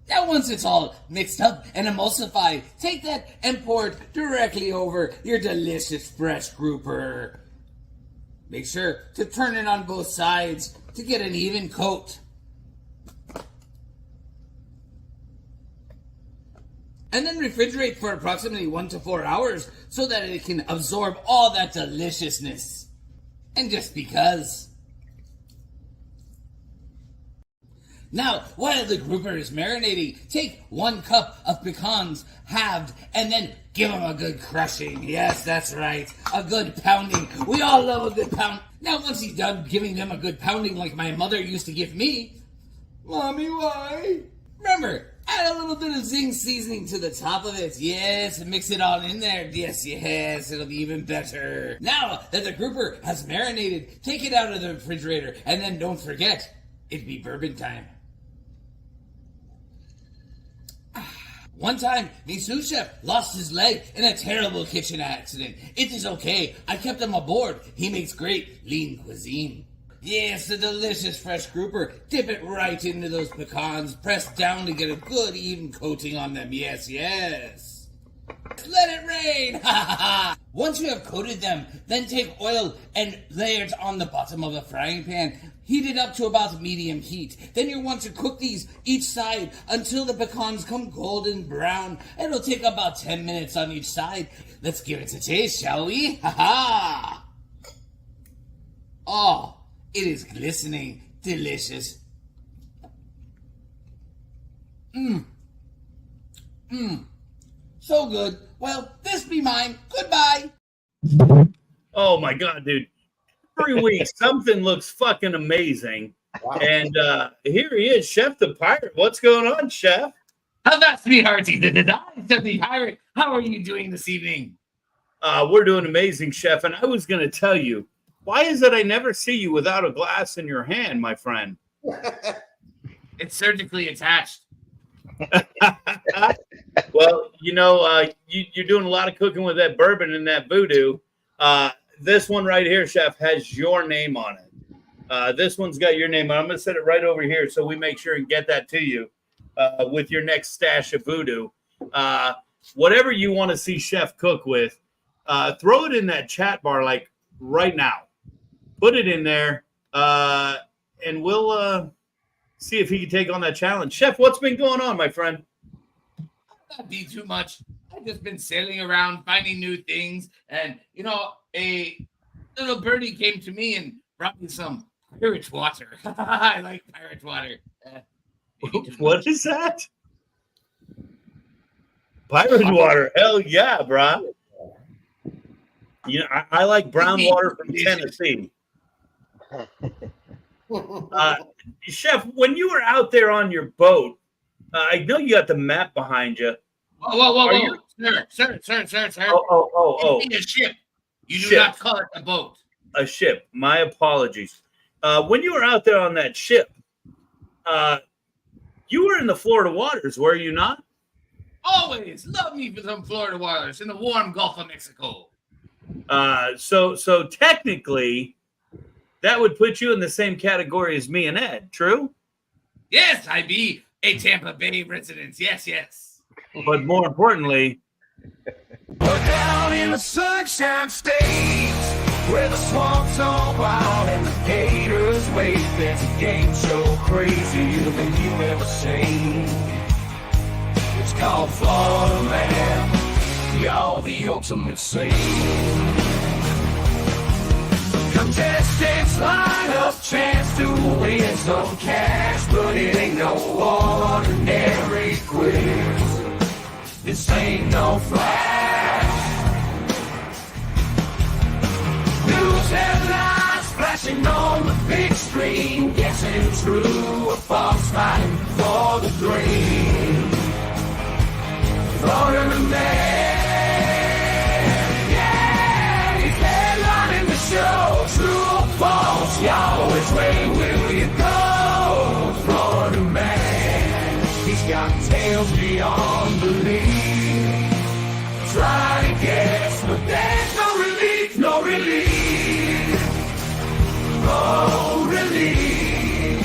Now once it's all mixed up and emulsified, take that and pour it directly over your delicious fresh grouper. Make sure to turn it on both sides to get an even coat. And then refrigerate for approximately 1 to 4 hours so that it can absorb all that deliciousness. And just because. Now, while the grouper is marinating, take 1 cup of pecans, halved, and then give them a good crushing. Yes, that's right, a good pounding. We all love a good pound. Now, once you're done giving them a good pounding like my mother used to give me, Mommy, why? Remember, add a little bit of Zing seasoning to the top of it. Yes, and mix it all in there. Yes, yes, it'll be even better. Now that the grouper has marinated, take it out of the refrigerator, and then don't forget, it'd be bourbon time. One time, my sous chef lost his leg in a terrible kitchen accident. It is okay. I kept him aboard. He makes great lean cuisine. Yes, the delicious fresh grouper. Dip it right into those pecans. Press down to get a good even coating on them. Yes, yes. Let it rain. Ha ha ha. Once you have coated them, then take oil and lay it on the bottom of a frying pan. Heat it up to about medium heat. Then you want to cook these each side until the pecans come golden brown. It'll take about 10 minutes on each side. Let's give it a taste, shall we? Ha ha! Oh, it is glistening, delicious. So good. Well, this be mine. Goodbye. Oh my God, dude. Every week, something looks fucking amazing. Wow. And here he is, Chef the Pirate. What's going on, Chef? Oh, that's me, Hearty. Chef the Pirate. How are you doing this evening? We're doing amazing, Chef. And I was going to tell you, why is it I never see you without a glass in your hand, my friend? It's surgically attached. Well, you know, you're doing a lot of cooking with that bourbon and that VooDoo. This one right here, Chef, has your name on it. This one's got your name on it. I'm going to set it right over here so we make sure and get that to you. with your next stash of voodoo. Whatever you want to see Chef cook with, throw it in that chat bar like right now. Put it in there, and we'll see if he can take on that challenge. Chef, what's been going on, my friend? Not be too much. I've just been sailing around, finding new things, and a little birdie came to me and brought me some pirate water. I like pirate water. What is that? Pirate water. Hell yeah, bro. I like brown water from Tennessee. Chef, when you were out there on your boat, I know you got the map behind you. Whoa. Sir. Oh. It's a ship. You do Ship. not call it a boat. A ship. My apologies. When you were out there on that ship, you were in the Florida waters, were you not? Always. Love me for some Florida waters in the warm Gulf of Mexico. So technically, that would put you in the same category as me and Ed, true? Yes, I be a Tampa Bay resident. Yes. But more importantly, down in the Sunshine State, where the swamps are wild and the gators wait, there's a game show crazier than you ever seen. It's called Florida Man, y'all the ultimate scene. Contestants line up, chance to win some cash, but it ain't no ordinary quiz. This ain't no flash. News headlines flashing on the big screen, guessing true or false, fighting for the dream. Florida Man, yeah, he's headlining the show. True or false, y'all, which way will you go? Florida Man, he's got tales beyond belief. Try to guess, but there's no relief, no relief. Oh, relief.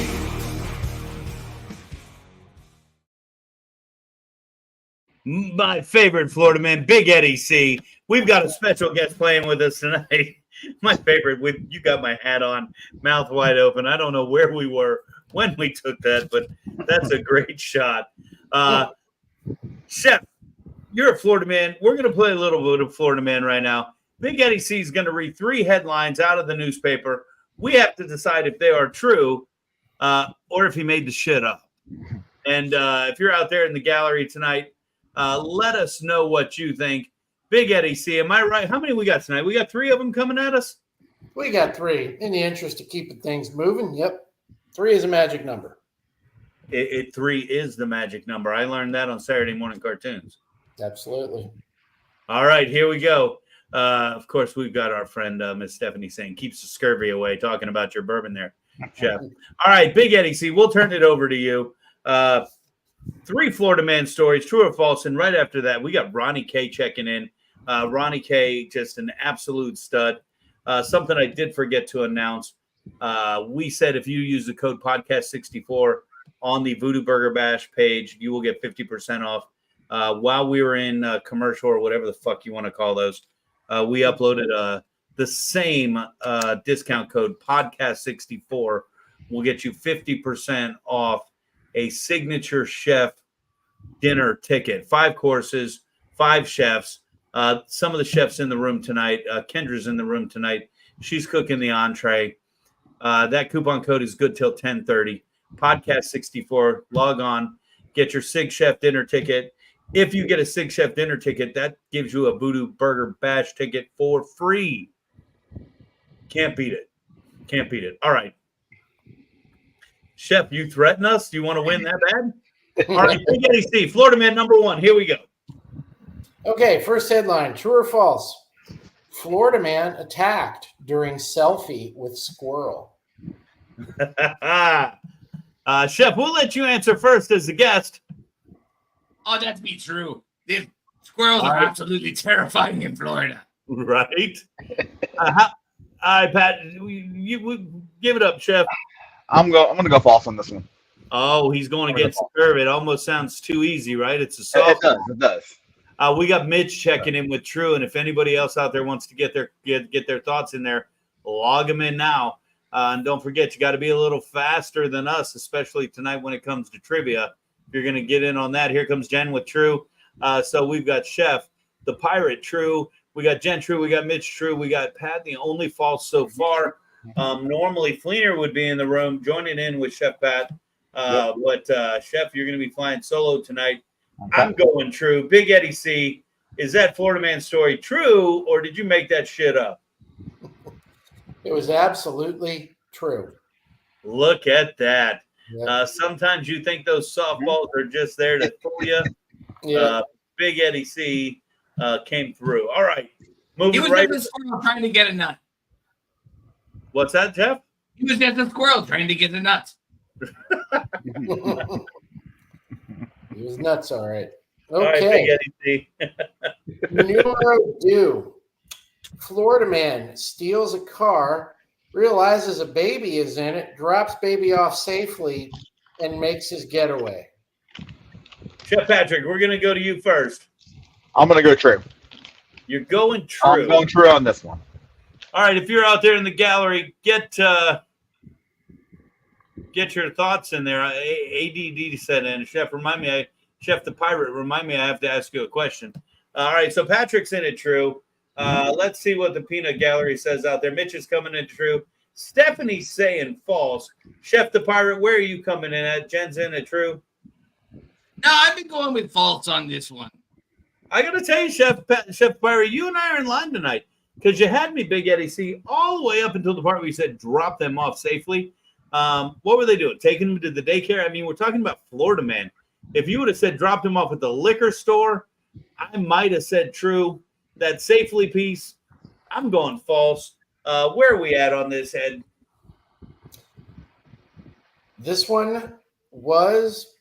my favorite Florida man, Big Eddie C. We've got a special guest playing with us tonight. My favorite, you got my hat on, mouth wide open. I don't know where we were when we took that, but that's a great shot. Chef, you're a Florida man. We're going to play a little bit of Florida man right now. Big Eddie C is going to read 3 headlines out of the newspaper. We have to decide if they are true or if he made the shit up. And if you're out there in the gallery tonight, let us know what you think. Big Eddie C, am I right? How many we got tonight? We got 3 of them coming at us? We got 3. In the interest of keeping things moving, yep. 3 is a magic number. 3 is the magic number. I learned that on Saturday morning cartoons. Absolutely. All right, here we go. Of course, we've got our friend Miss Stephanie saying, keeps the scurvy away, talking about your bourbon there, Chef. All right, Big Eddie C, we'll turn it over to you. 3 Florida man stories, true or false. And right after that, we got Roni-Kay checking in. Roni-Kay, just an absolute stud. Something I did forget to announce. We said if you use the code podcast64 on the VooDoo Burger Bash page, you will get 50% off. While we were in commercial or whatever the fuck you want to call those, we uploaded the same discount code, podcast64 will get you 50% off a signature chef dinner ticket. 5 courses, 5 chefs. Some of the chefs in the room tonight. Kendra's in the room tonight. She's cooking the entree. That coupon code is good till 10:30. Podcast64. Log on. Get your Sig Chef dinner ticket. If you get a Sig Chef dinner ticket, that gives you a VooDoo Burger Bash ticket for free. Can't beat it. Can't beat it. All right. Chef, you threaten us? Do you want to win that bad? All right. Big Eddie C, Florida man number 1. Here we go. Okay, first headline, true or false? Florida man attacked during selfie with squirrel. Chef, we'll let you answer first as a guest. Oh, that'd be true. The squirrels are absolutely terrifying in Florida. Right. All right, Pat, you give it up, Chef. I'm gonna go false on this one. Oh, he's going against the curve. It almost sounds too easy, right? It's a soft. It does. We got Mitch checking in with True, and if anybody else out there wants to get their thoughts in there, log them in now. And don't forget, you got to be a little faster than us, especially tonight when it comes to trivia. If you're going to get in on that, here comes Jen with True. So we've got Chef, the Pirate, True. We got Jen, True. We got Mitch, True. We got Pat, the only false so far. Normally, Fleener would be in the room joining in with Chef Pat. But Chef, you're going to be flying solo tonight. Okay. I'm going True. Big Eddie C, is that Florida man story true, or did you make that shit up? It was absolutely true. Look at that. Yep. Sometimes you think those softballs are just there to fool you. Yeah. Big Eddie C came through. All right. He was just a squirrel trying to get a nut. What's that, Jeff? He was just a squirrel trying to get the nuts. He was nuts, all right. Okay. All right, Big Eddie C. Numero 2. Florida man steals a car, realizes a baby is in it, drops baby off safely, and makes his getaway. Chef Patrick, we're going to go to you first. I'm going to go True. You're going True. I'm going True on this one. All right, if you're out there in the gallery, get your thoughts in there. ADD said, and Chef, Chef the Pirate, remind me I have to ask you a question. All right, so Patrick's in it True. Let's see what the peanut gallery says out there. Mitch is coming in True. Stephanie's saying false. Chef the Pirate, where are you coming in at? Jen's in it True. No, I've been going with false on this one. I got to tell you, Chef Pirate, you and I are in line tonight because you had me, Big Eddie C, all the way up until the part where you said drop them off safely. What were they doing? Taking them to the daycare? I mean, we're talking about Florida man. If you would have said dropped him off at the liquor store, I might have said True. That safely piece, I'm going false. Where are we at on this, Ed? This one was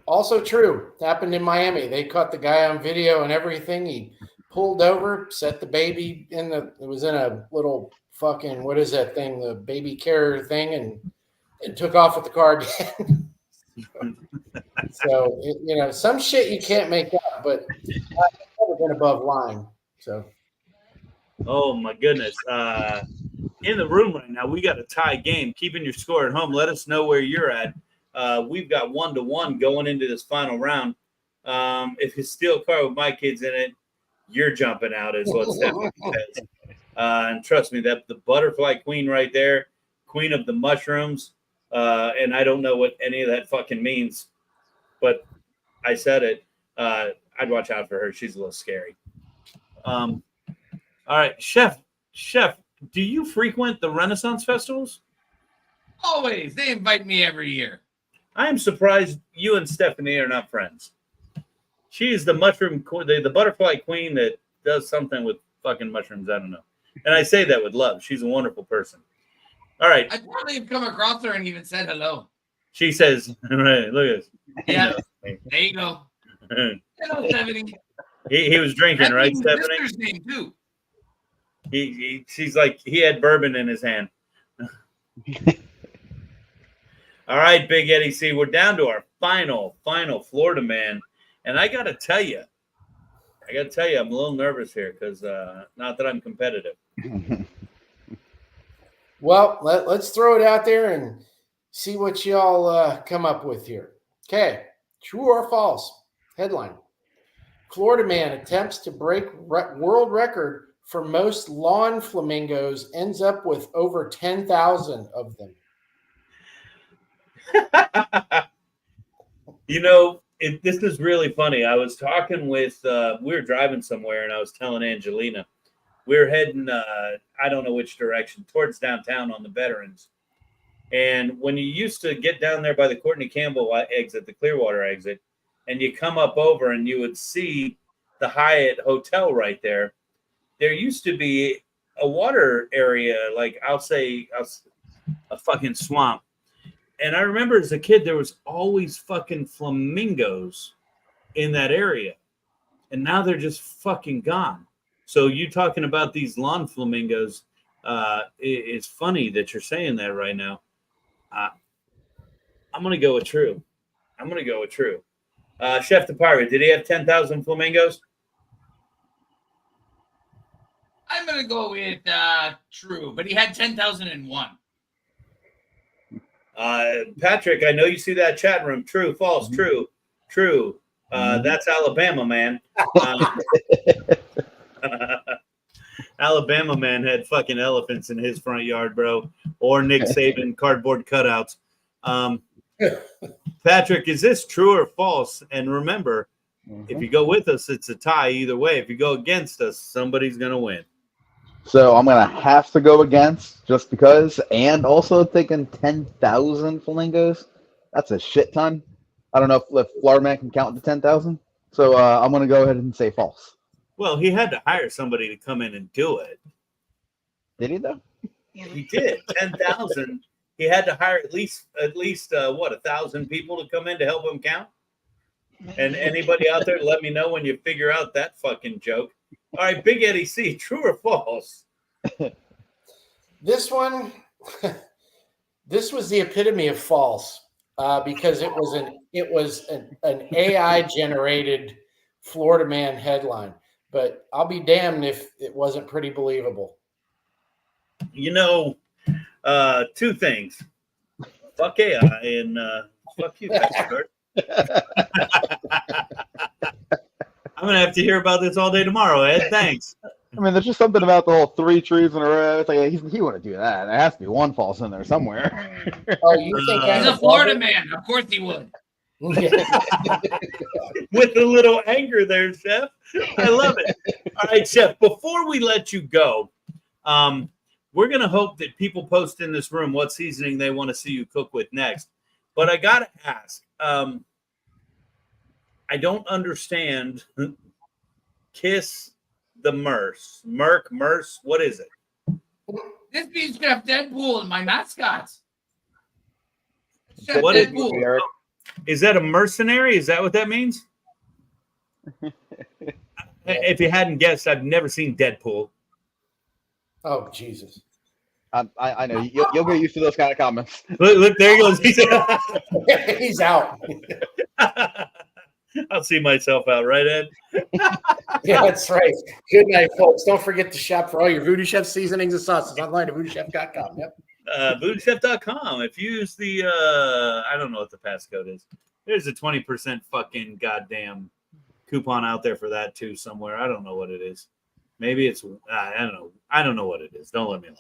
also true. Happened in Miami. They caught the guy on video and everything. He pulled over, set the baby it was in a little fucking, what is that thing? The baby carrier thing, and took off with the car again. So, some shit you can't make up, but I've never been above line. So, oh my goodness. In the room right now, we got a tie game. Keeping your score at home. Let us know where you're at. We've got 1-1 going into this final round. If you steal a car with my kids in it, you're jumping out, is what Stephanie says. And trust me, that the butterfly queen right there, queen of the mushrooms. And I don't know what any of that fucking means, but I said it. I'd watch out for her. She's a little scary. All right, Chef, do you frequent the Renaissance festivals? Always. They invite me every year. I am surprised you and Stephanie are not friends. She is the mushroom, the butterfly queen that does something with fucking mushrooms. I don't know. And I say that with love. She's a wonderful person. All right. I probably have come across her and even said hello. She says, right, look at this. Yeah, there you go. Hello, Stephanie. He was drinking, that right, Stephanie? Sister's name too. She's like, he had bourbon in his hand. All right, Big Eddie C, we're down to our final Florida man. And I got to tell you, I'm a little nervous here because not that I'm competitive. Well, let's throw it out there and see what y'all come up with here. Okay, true or false? Headline. Florida man attempts to break world record for most lawn flamingos, ends up with over 10,000 of them. This is really funny. I was talking with, we were driving somewhere and I was telling Angelina, we were heading, I don't know which direction, towards downtown on the Veterans. And when you used to get down there by the Courtney Campbell exit, the Clearwater exit, and you come up over and you would see the Hyatt Hotel right there, there used to be a water area, like I'll say a fucking swamp. And I remember as a kid, there was always fucking flamingos in that area. And now they're just fucking gone. So you talking about these lawn flamingos, it's funny that you're saying that right now. I'm going to go with true. Chef the Pirate, did he have 10,000 flamingos? I'm going to go with true, but he had 10,001. Patrick, I know you see that chat room. True, false, true. That's Alabama, man. Alabama man had fucking elephants in his front yard, bro. Or Nick Saban cardboard cutouts. Patrick, is this true or false? And remember, if you go with us, it's a tie either way. If you go against us, somebody's going to win. So I'm going to have to go against just because. And also thinking 10,000 flamingos. That's a shit ton. I don't know if Florida Man can count to 10,000. So I'm going to go ahead and say false. Well, he had to hire somebody to come in and do it. Did he, though? He did. 10,000. He had to hire at least 1,000 people to come in to help him count. And anybody out there, let me know when you figure out that fucking joke. All right, Big Eddie C, true or false? This one, this was the epitome of false because it was an AI generated Florida Man headline. But I'll be damned if it wasn't pretty believable. You know, two things. Fuck AI and fuck you, bastard. I'm going to have to hear about this all day tomorrow, Ed. Thanks. I mean, there's just something about the whole 3 trees in a row. It's like he wouldn't do that. There has to be one false in there somewhere. Oh, you think He's a Florida man. Of course he would. With a little anger there, Chef. I love it. All right, Chef, before we let you go, we're going to hope that people post in this room what seasoning they want to see you cook with next. But I got to ask, I don't understand Kiss the Merce. Merce, what is it? This be Chef Deadpool and my mascots. What Deadpool. Is that a mercenary? Is that what that means? If you hadn't guessed, I've never seen Deadpool. Oh, Jesus. I know. You'll get used to those kind of comments. Look, there he goes. He's out. I'll see myself out, right, Ed? Yeah, that's right. Good night, folks. Don't forget to shop for all your VooDoo Chef seasonings and sauces online at VooDooChef.com. Yep. VooDooChef.com. If you use the, I don't know what the passcode is. There's a 20% fucking goddamn coupon out there for that too somewhere. I don't know what it is. Maybe it's, I don't know. I don't know what it is. Don't let me lie.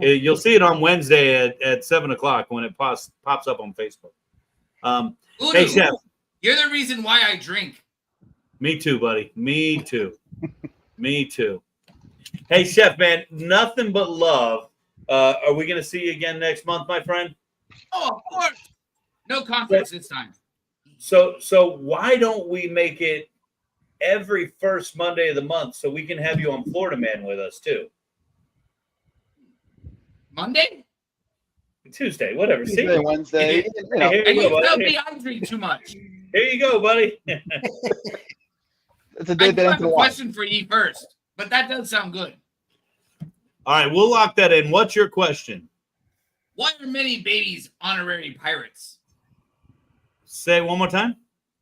You'll see it on Wednesday at 7 o'clock when it pops up on Facebook. VooDoo, Hey, Chef. You're the reason why I drink. Me too, buddy. Me too. Me too. Hey, Chef, man, nothing but love. Are we going to see you again next month, my friend? Oh, of course. No conflicts this time. So why don't we make it every first Monday of the month so we can have you on Florida Man with us too? Monday? Tuesday, whatever. Tuesday, See? Wednesday. And you tell me I drink too much. Here you go, buddy. It's a I day do have into a the question for you first, but that does sound good. All right, we'll lock that in. What's your question? Why are many babies honorary pirates? Say it one more time.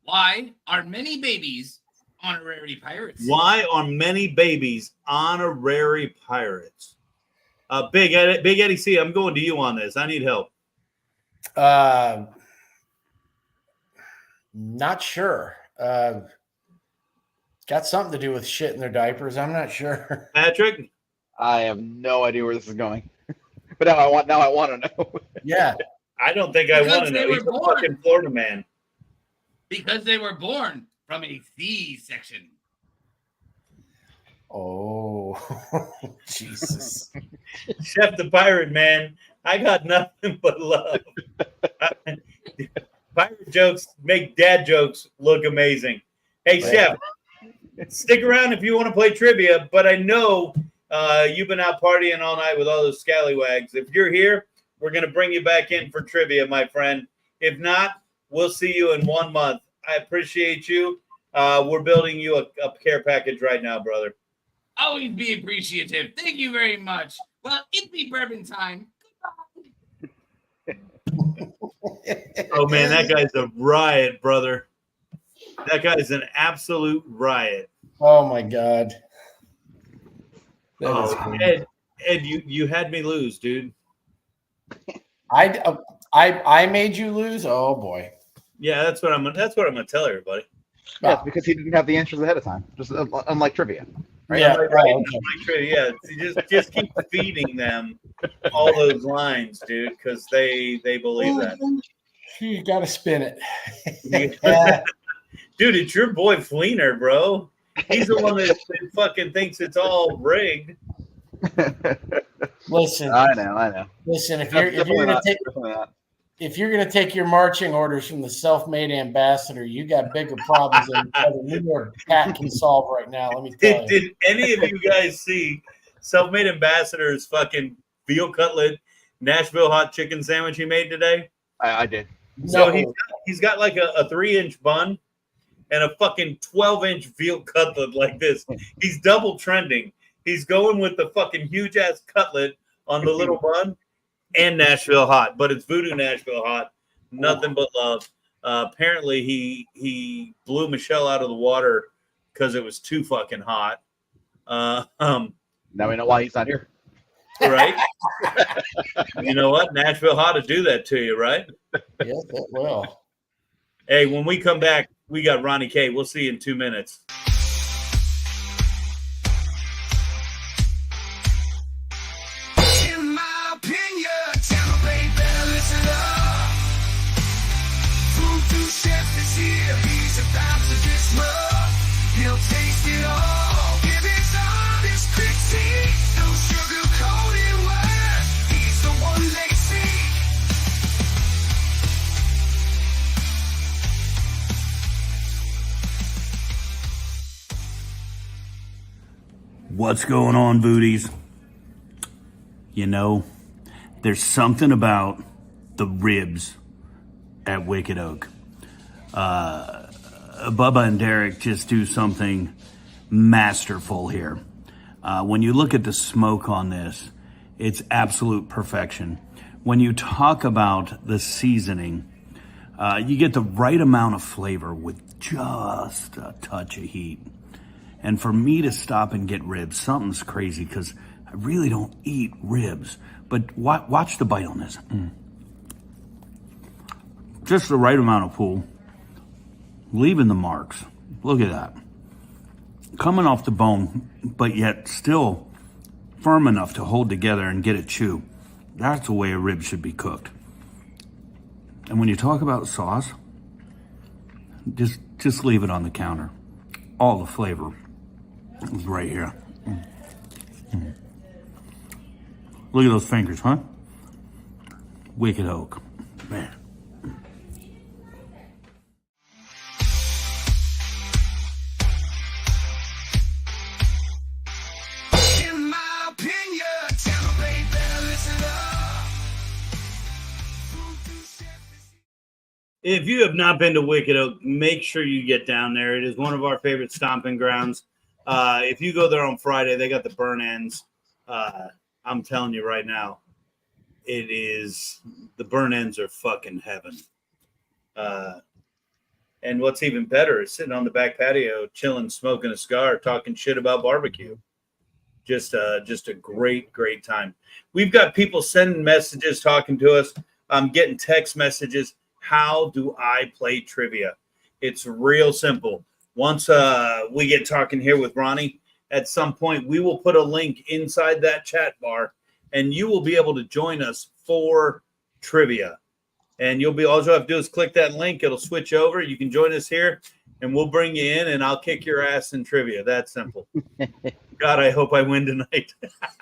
Why are many babies honorary pirates? Why are many babies honorary pirates? Big Eddie C, I'm going to you on this. I need help. Not sure. Got something to do with shit in their diapers. I'm not sure. Patrick? I have no idea where this is going. But now I want to know. Yeah. I don't think I want to know. He's a fucking Florida man. Because they were born from a C-section. Oh, Jesus. Chef the Pirate, man. I got nothing but love. Pirate jokes make dad jokes look amazing. Hey, Chef, stick around if you want to play trivia, but I know you've been out partying all night with all those scallywags. If you're here, we're going to bring you back in for trivia, my friend. If not, we'll see you in 1 month. I appreciate you. We're building you a care package right now, brother. Always be appreciative. Thank you very much. Well, it be bourbon time. Goodbye. Oh man, that guy's a riot, brother. That guy's an absolute riot. Oh my God. Ed, you had me lose, dude. I made you lose. Oh boy. Yeah, that's what I'm gonna tell everybody. Yeah, it's because he didn't have the answers ahead of time. Just unlike trivia. Right? Yeah. Yeah, just keep feeding them all those lines, dude, because they believe that. You got to spin it. Dude, it's your boy Fleener, bro. He's the one that fucking thinks it's all rigged. Listen, I know. Listen, if you're gonna take your marching orders from the self-made ambassador, you got bigger problems than the New York cat can solve right now. Let me tell you. Did any of you guys see self-made ambassador's fucking veal cutlet Nashville hot chicken sandwich he made today? I did. So he's got like a 3-inch bun and a fucking 12-inch veal cutlet like this. He's double trending. He's going with the fucking huge ass cutlet on the little bun and Nashville hot, but it's VooDoo Nashville hot. Nothing but love. Apparently he blew Michelle out of the water because it was too fucking hot. Now we know why he's not here. Right? You know what? Nashville hot to do that to you, right? Yes, it will. Hey, when we come back, we got Roni-Kay. We'll see you in 2 minutes. In my opinion, Tampa Bay better listen up. VooDoo Chef is here, he's about to disrupt. He'll taste it all, give his honest critique. No sugar-coated words, he's the one legacy. What's going on, Voodies? You know, there's something about the ribs at Wicked Oak. Bubba and Derek just do something masterful here. When you look at the smoke on this, it's absolute perfection. When you talk about the seasoning, you get the right amount of flavor with just a touch of heat. And for me to stop and get ribs, something's crazy because I really don't eat ribs. But watch the bite on this. Just the right amount of pull. Leaving the marks. Look at that. Coming off the bone, but yet still firm enough to hold together and get it chew. That's the way a rib should be cooked. And when you talk about sauce, just leave it on the counter. All the flavor is right here. Look at those fingers, huh? Wicked Oak. Man. In my opinion, Tampa Bay better listen up. VooDoo Chef is If you have not been to Wicked Oak, make sure you get down there. It is one of our favorite stomping grounds. If you go there on Friday, they got the burn ends. I'm telling you right now, the burn ends are fucking heaven. And what's even better is sitting on the back patio, chilling, smoking a cigar, talking shit about barbecue. Just a great, great time. We've got people sending messages, talking to us. I'm getting text messages. How do I play trivia? It's real simple. Once we get talking here with Ronnie, at some point we will put a link inside that chat bar, and you will be able to join us for trivia. And all you have to do is click that link. It'll switch over. You can join us here, and we'll bring you in, and I'll kick your ass in trivia. That simple. God, I hope I win tonight.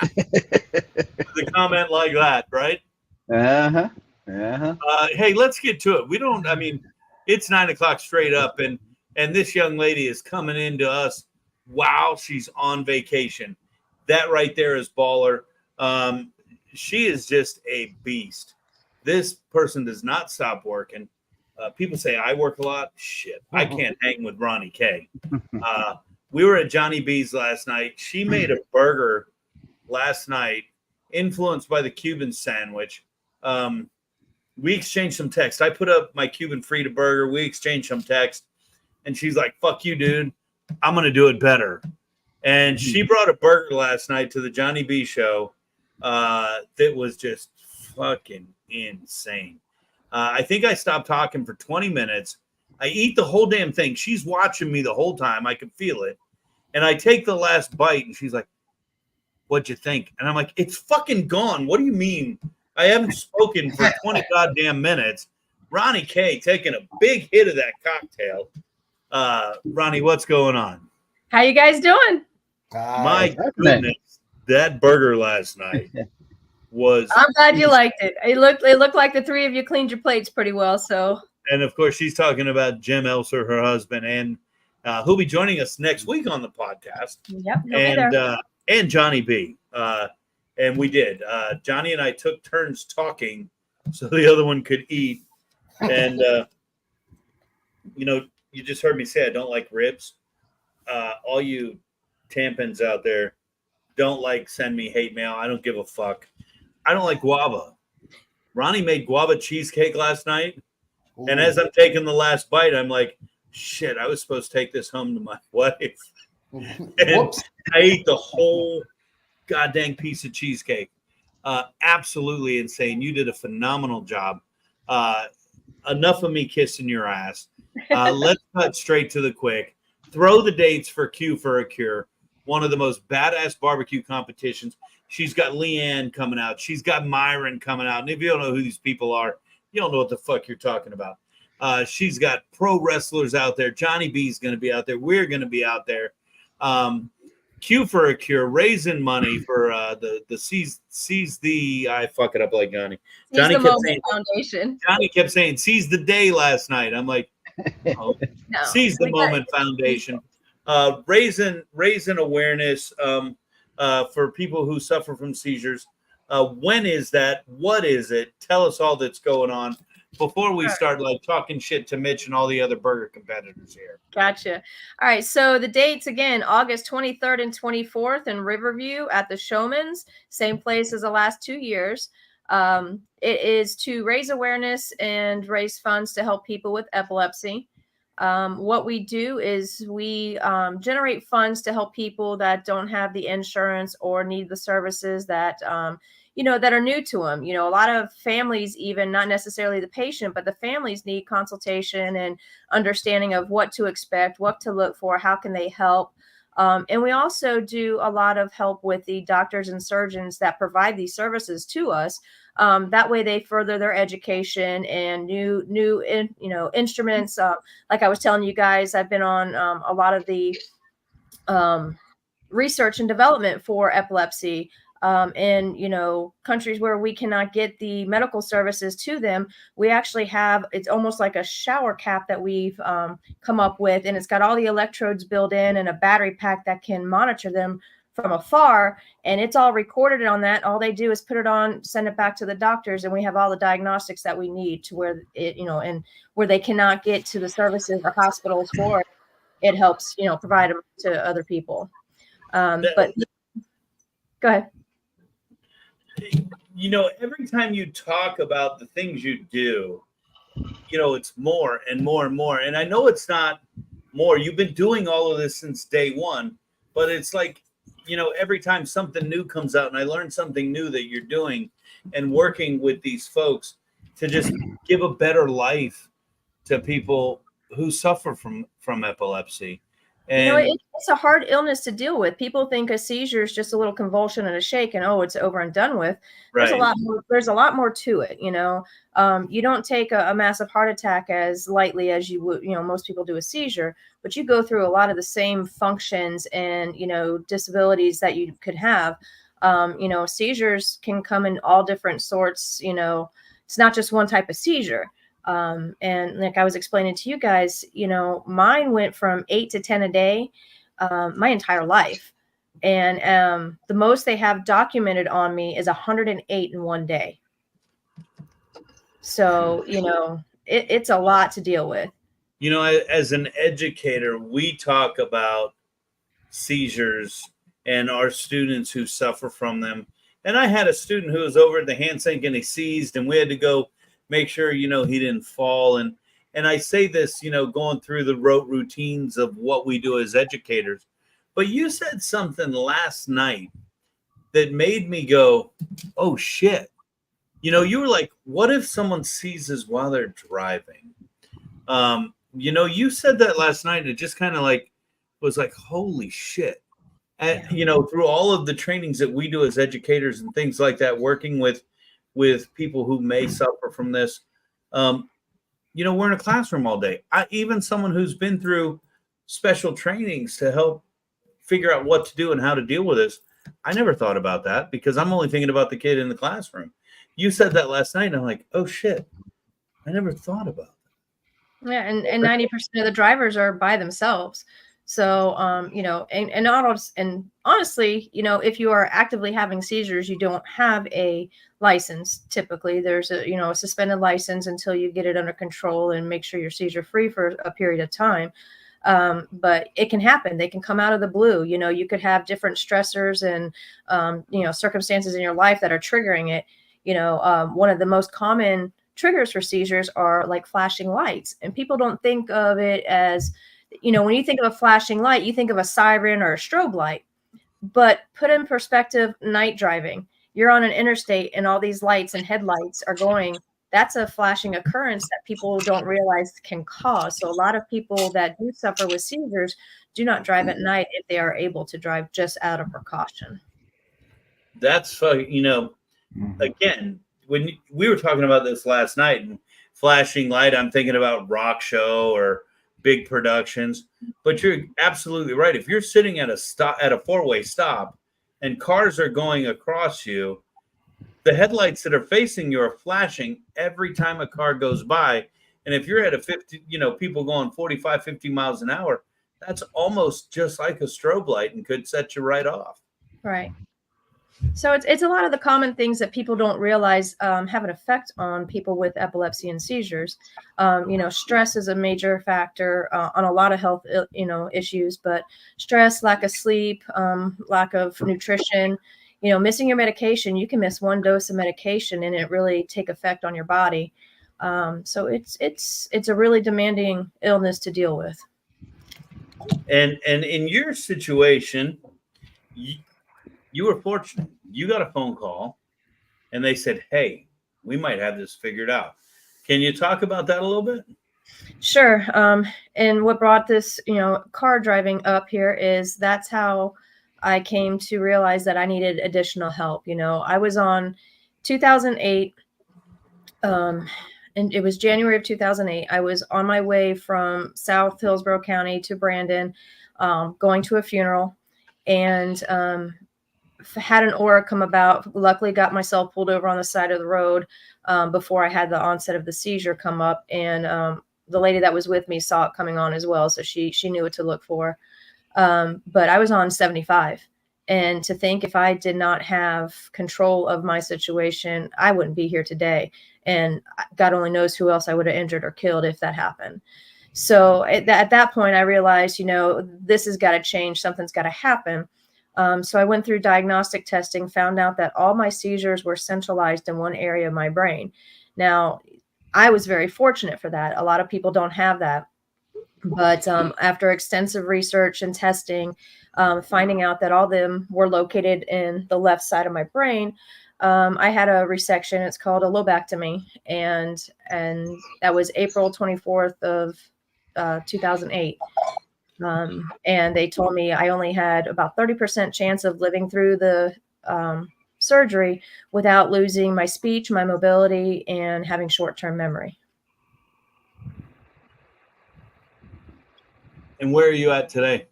The comment like that, right? Uh-huh. Uh-huh. Hey, let's get to it. It's 9 o'clock straight up, and this young lady is coming into us while she's on vacation. That right there is baller. She is just a beast. This person does not stop working. People say I work a lot. Shit, I can't hang with Roni-Kay. We were at Johnny B's last night. She made a burger last night, influenced by the Cuban sandwich. we exchanged some text. I put up my Cuban Frita burger. We exchanged some text. And she's like, fuck you, dude. I'm going to do it better. And she brought a burger last night to the Johnny B show that was just fucking insane. I think I stopped talking for 20 minutes. I eat the whole damn thing. She's watching me the whole time. I could feel it. And I take the last bite, and she's like, what'd you think? And I'm like, it's fucking gone. What do you mean? I haven't spoken for 20 goddamn minutes. Roni-Kay taking a big hit of that cocktail. Ronnie, what's going on? How you guys doing? My goodness, that burger last night was. I'm glad you liked it. It looked like the three of you cleaned your plates pretty well. So. And of course, she's talking about Jim Elser, her husband, and who'll be joining us next week on the podcast. Yep, he'll be there. And Johnny B. And we did. Johnny and I took turns talking so the other one could eat. And you just heard me say I don't like ribs. All you tampons out there, don't send me hate mail. I don't give a fuck. I don't like guava. Ronnie made guava cheesecake last night. Ooh. And as I'm taking the last bite, I'm like, shit, I was supposed to take this home to my wife. And I ate the whole goddamn piece of cheesecake. Absolutely insane. You did a phenomenal job. Enough of me kissing your ass. Let's cut straight to the quick. Throw the dates for Q for a Cure, one of the most badass barbecue competitions. She's got Leanne coming out. She's got Myron coming out. And if you don't know who these people are, you don't know what the fuck you're talking about. She's got pro wrestlers out there. Johnny B's going to be out there. We're going to be out there. Q for a Cure, raising money for the seize the I fuck it up like Johnny. Johnny kept saying Foundation. Johnny kept saying seize the day last night. I'm like, oh, no, seize the moment foundation. Raising awareness for people who suffer from seizures. When is that? What is it? Tell us all that's going on before we start talking shit to Mitch and all the other burger competitors here. Gotcha. All right. So the dates again, August 23rd and 24th in Riverview at the Showman's, same place as the last 2 years. It is to raise awareness and raise funds to help people with epilepsy. What we do is we generate funds to help people that don't have the insurance or need the services that that are new to them. A lot of families, even not necessarily the patient, but the families need consultation and understanding of what to expect, what to look for, how can they help. And we also do a lot of help with the doctors and surgeons that provide these services to us. That way they further their education and new instruments. Like I was telling you guys, I've been on a lot of the research and development for epilepsy. In countries where we cannot get the medical services to them, we actually have, it's almost like a shower cap that we've come up with, and it's got all the electrodes built in and a battery pack that can monitor them from afar, and it's all recorded on that. All they do is put it on, send it back to the doctors, and we have all the diagnostics that we need to where it, and where they cannot get to the services or hospitals for it, it helps, provide them to other people. But go ahead. Every time you talk about the things you do, it's more and more and more. And I know it's not more. You've been doing all of this since day one, but it's like, every time something new comes out and I learn something new that you're doing and working with these folks to just give a better life to people who suffer from epilepsy. And it's a hard illness to deal with. People think a seizure is just a little convulsion and a shake and it's over and done with. There's a lot more to it. You don't take a massive heart attack as lightly as you would, most people do a seizure, but you go through a lot of the same functions and, disabilities that you could have. Seizures can come in all different sorts. It's not just one type of seizure. And like I was explaining to you guys, mine went from 8 to 10 a day, my entire life. And the most they have documented on me is 108 in one day. So, it's a lot to deal with. As an educator, we talk about seizures and our students who suffer from them. And I had a student who was over at the hand sink and he seized, and we had to go make sure, you know, he didn't fall. And I say this, you know, going through the rote routines of what we do as educators. But you said something last night that made me go, oh, shit. You know, you were like, what if someone seizes while they're driving? You know, you said that last night. And it just kind of like was like, holy shit. And, you know, through all of the trainings that we do as educators and things like that, working with people who may suffer from this, you know, we're in a classroom all day. Even someone who's been through special trainings to help figure out what to do and how to deal with this, I never thought about that because I'm only thinking about the kid in the classroom. You said that last night, and I'm like, oh, shit. I never thought about that. Yeah, and 90% of the drivers are by themselves. So, you know, and honestly, you know, if you are actively having seizures, you don't have a license. Typically, there's a suspended license until you get it under control and make sure you're seizure free for a period of time. But it can happen. They can come out of the blue. You know, you could have different stressors and, you know, circumstances in your life that are triggering it. You know, one of the most common triggers for seizures are like flashing lights, and people don't think of it as, you know, when you think of a flashing light, you think of a siren or a strobe light. But put in perspective, night driving, you're on an interstate and all these lights and headlights are going. That's a flashing occurrence that people don't realize can cause. So a lot of people that do suffer with seizures do not drive at night if they are able to drive just out of precaution. That's, you know, again, when we were talking about this last night and flashing light, I'm thinking about rock show or big productions, but you're absolutely right. If you're sitting at a four-way stop and cars are going across you, the headlights that are facing you are flashing every time a car goes by. And if you're at a 50, you know, people going 45, 50 miles an hour, that's almost just like a strobe light and could set you right off. Right. So it's a lot of the common things that people don't realize have an effect on people with epilepsy and seizures. You know, stress is a major factor on a lot of health, you know, issues, but stress, lack of sleep, lack of nutrition, you know, missing your medication. You can miss one dose of medication and it really take effect on your body. So it's a really demanding illness to deal with. And in your situation, you were fortunate. You got a phone call and they said, hey, we might have this figured out. Can you talk about that a little bit? Sure. And what brought this, you know, car driving up here is that's how I came to realize that I needed additional help. You know, I was on 2008, and it was January of 2008. I was on my way from South Hillsborough County to Brandon, going to a funeral, and had an aura come about. Luckily got myself pulled over on the side of the road before I had the onset of the seizure come up. And the lady that was with me saw it coming on as well. So she knew what to look for. But I was on 75. And to think if I did not have control of my situation, I wouldn't be here today. And God only knows who else I would have injured or killed if that happened. So at that point, I realized, you know, this has got to change. Something's got to happen. So I went through diagnostic testing, found out that all my seizures were centralized in one area of my brain. Now, I was very fortunate for that. A lot of people don't have that. But after extensive research and testing, finding out that all of them were located in the left side of my brain, I had a resection. It's called a lobectomy. And that was April 24th of 2008. And they told me I only had about 30% chance of living through the surgery without losing my speech, my mobility, and having short-term memory. And where are you at today?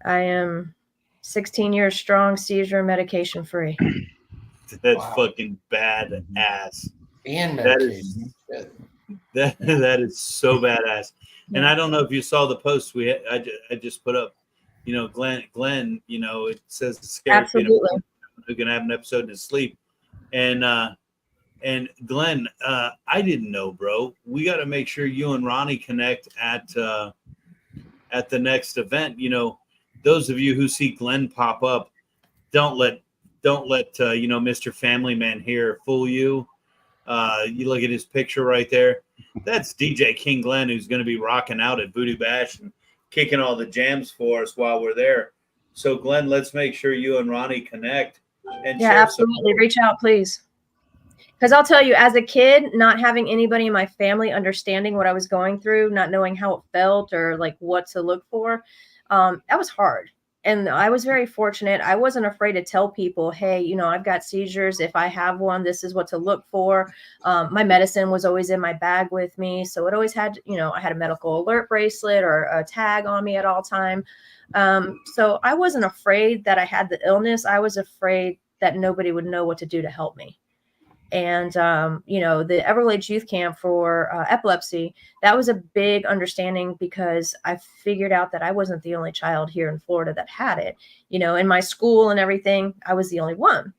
I am 16 years strong, seizure medication free. That's fucking badass. And medication. That is so badass. And I don't know if you saw the post I just put up. You know, Glenn. You know, it says the scary Absolutely. Who can have an episode in his sleep. And Glenn, I didn't know, bro. We got to make sure you and Ronnie connect at the next event. You know, those of you who see Glenn pop up, don't let you know, Mr. Family Man here fool you. You look at his picture right there. That's DJ King Glenn, who's going to be rocking out at VooDoo Bash and kicking all the jams for us while we're there. So, Glenn, let's make sure you and Ronnie connect. And yeah, absolutely. Reach out, please. Because I'll tell you, as a kid, not having anybody in my family understanding what I was going through, not knowing how it felt or like what to look for, that was hard. And I was very fortunate. I wasn't afraid to tell people, hey, you know, I've got seizures. If I have one, this is what to look for. My medicine was always in my bag with me. So it always had, you know, I had a medical alert bracelet or a tag on me at all time. So I wasn't afraid that I had the illness. I was afraid that nobody would know what to do to help me. And, you know, the Everglades Youth Camp for epilepsy, that was a big understanding because I figured out that I wasn't the only child here in Florida that had it. You know, in my school and everything, I was the only one.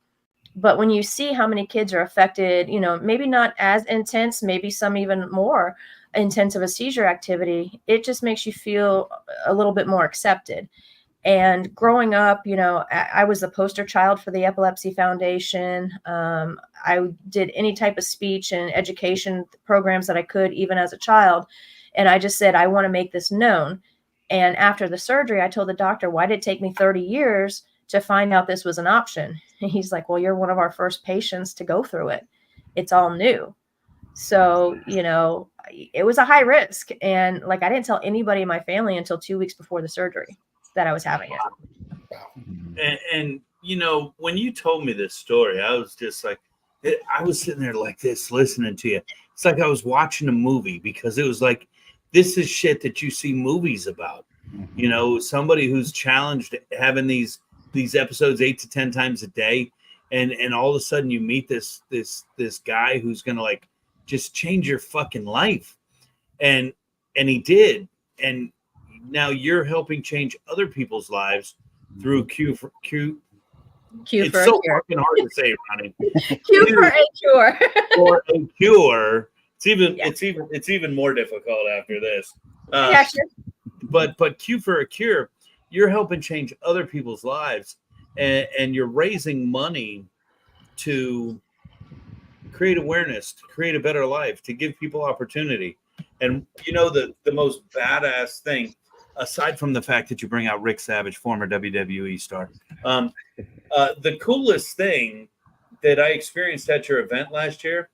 But when you see how many kids are affected, you know, maybe not as intense, maybe some even more intense of a seizure activity, it just makes you feel a little bit more accepted. And growing up, you know, I was the poster child for the Epilepsy Foundation. I did any type of speech and education programs that I could, even as a child. And I just said, I want to make this known. And after the surgery, I told the doctor, why did it take me 30 years to find out this was an option? And he's like, well, you're one of our first patients to go through it. It's all new. So, you know, it was a high risk. And like, I didn't tell anybody in my family until 2 weeks before the surgery that I was having it. And you know, when you told me this story, I was just like, I was sitting there like this, listening to you. It's like I was watching a movie because it was like, this is shit that you see movies about. You know, somebody who's challenged having these episodes 8 to 10 times a day, and all of a sudden you meet this guy who's gonna like just change your fucking life, and he did, and now you're helping change other people's lives through Q for it's for so a cure. fucking hard to say, Ronnie. Q for a cure. For a cure. It's even more difficult after this. Yeah, sure. But Q for a cure, you're helping change other people's lives, and you're raising money to create awareness, to create a better life, to give people opportunity. And you know, the most badass thing, aside from the fact that you bring out Rick Savage, former WWE star, the coolest thing that I experienced at your event last year,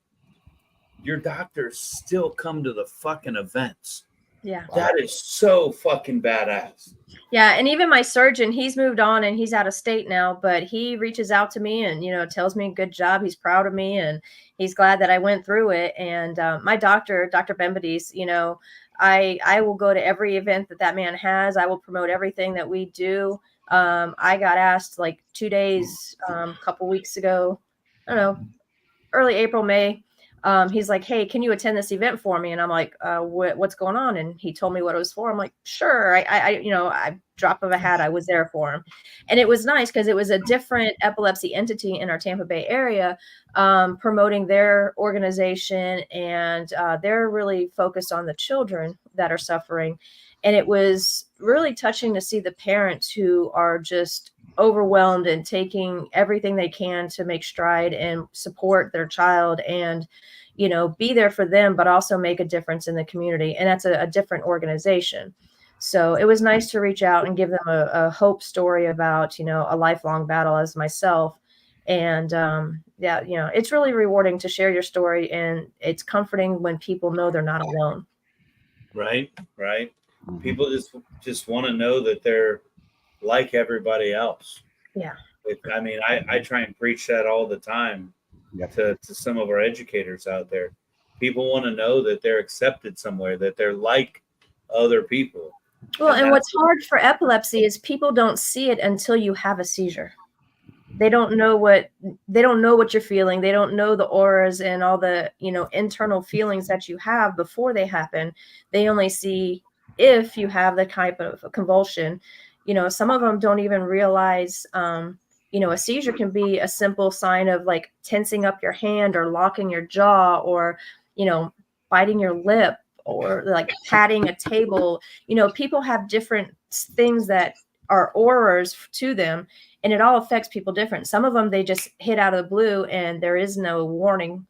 your doctors still come to the fucking events. Yeah. That is so fucking badass. Yeah. And even my surgeon, he's moved on and he's out of state now, but he reaches out to me and, you know, tells me good job. He's proud of me and he's glad that I went through it. And my doctor, Dr. Bembadis, you know, I will go to every event that man has. I will promote everything that we do. I got asked like 2 days, a couple weeks ago, I don't know, early April, May. He's like, hey, can you attend this event for me? And I'm like, what's going on? And he told me what it was for. I'm like, sure. I drop of a hat, I was there for him. And it was nice because it was a different epilepsy entity in our Tampa Bay area, promoting their organization. And they're really focused on the children that are suffering. And it was really touching to see the parents who are just overwhelmed and taking everything they can to make stride and support their child and, you know, be there for them, but also make a difference in the community. And that's a different organization. So it was nice to reach out and give them a hope story about, you know, a lifelong battle as myself. And yeah, you know, it's really rewarding to share your story, and it's comforting when people know they're not alone. Right. People just want to know that they're like everybody else. Yeah. I mean, I try and preach that all the time to some of our educators out there. People want to know that they're accepted somewhere, that they're like other people. Well, and what's hard for epilepsy is people don't see it until you have a seizure. They don't know what you're feeling. They don't know the auras and all the, you know, internal feelings that you have before they happen. They only see if you have the type of convulsion. You know, some of them don't even realize, you know, a seizure can be a simple sign of like tensing up your hand or locking your jaw or, you know, biting your lip or like patting a table. You know, people have different things that are auras to them, and it all affects people different. Some of them, they just hit out of the blue and there is no warning.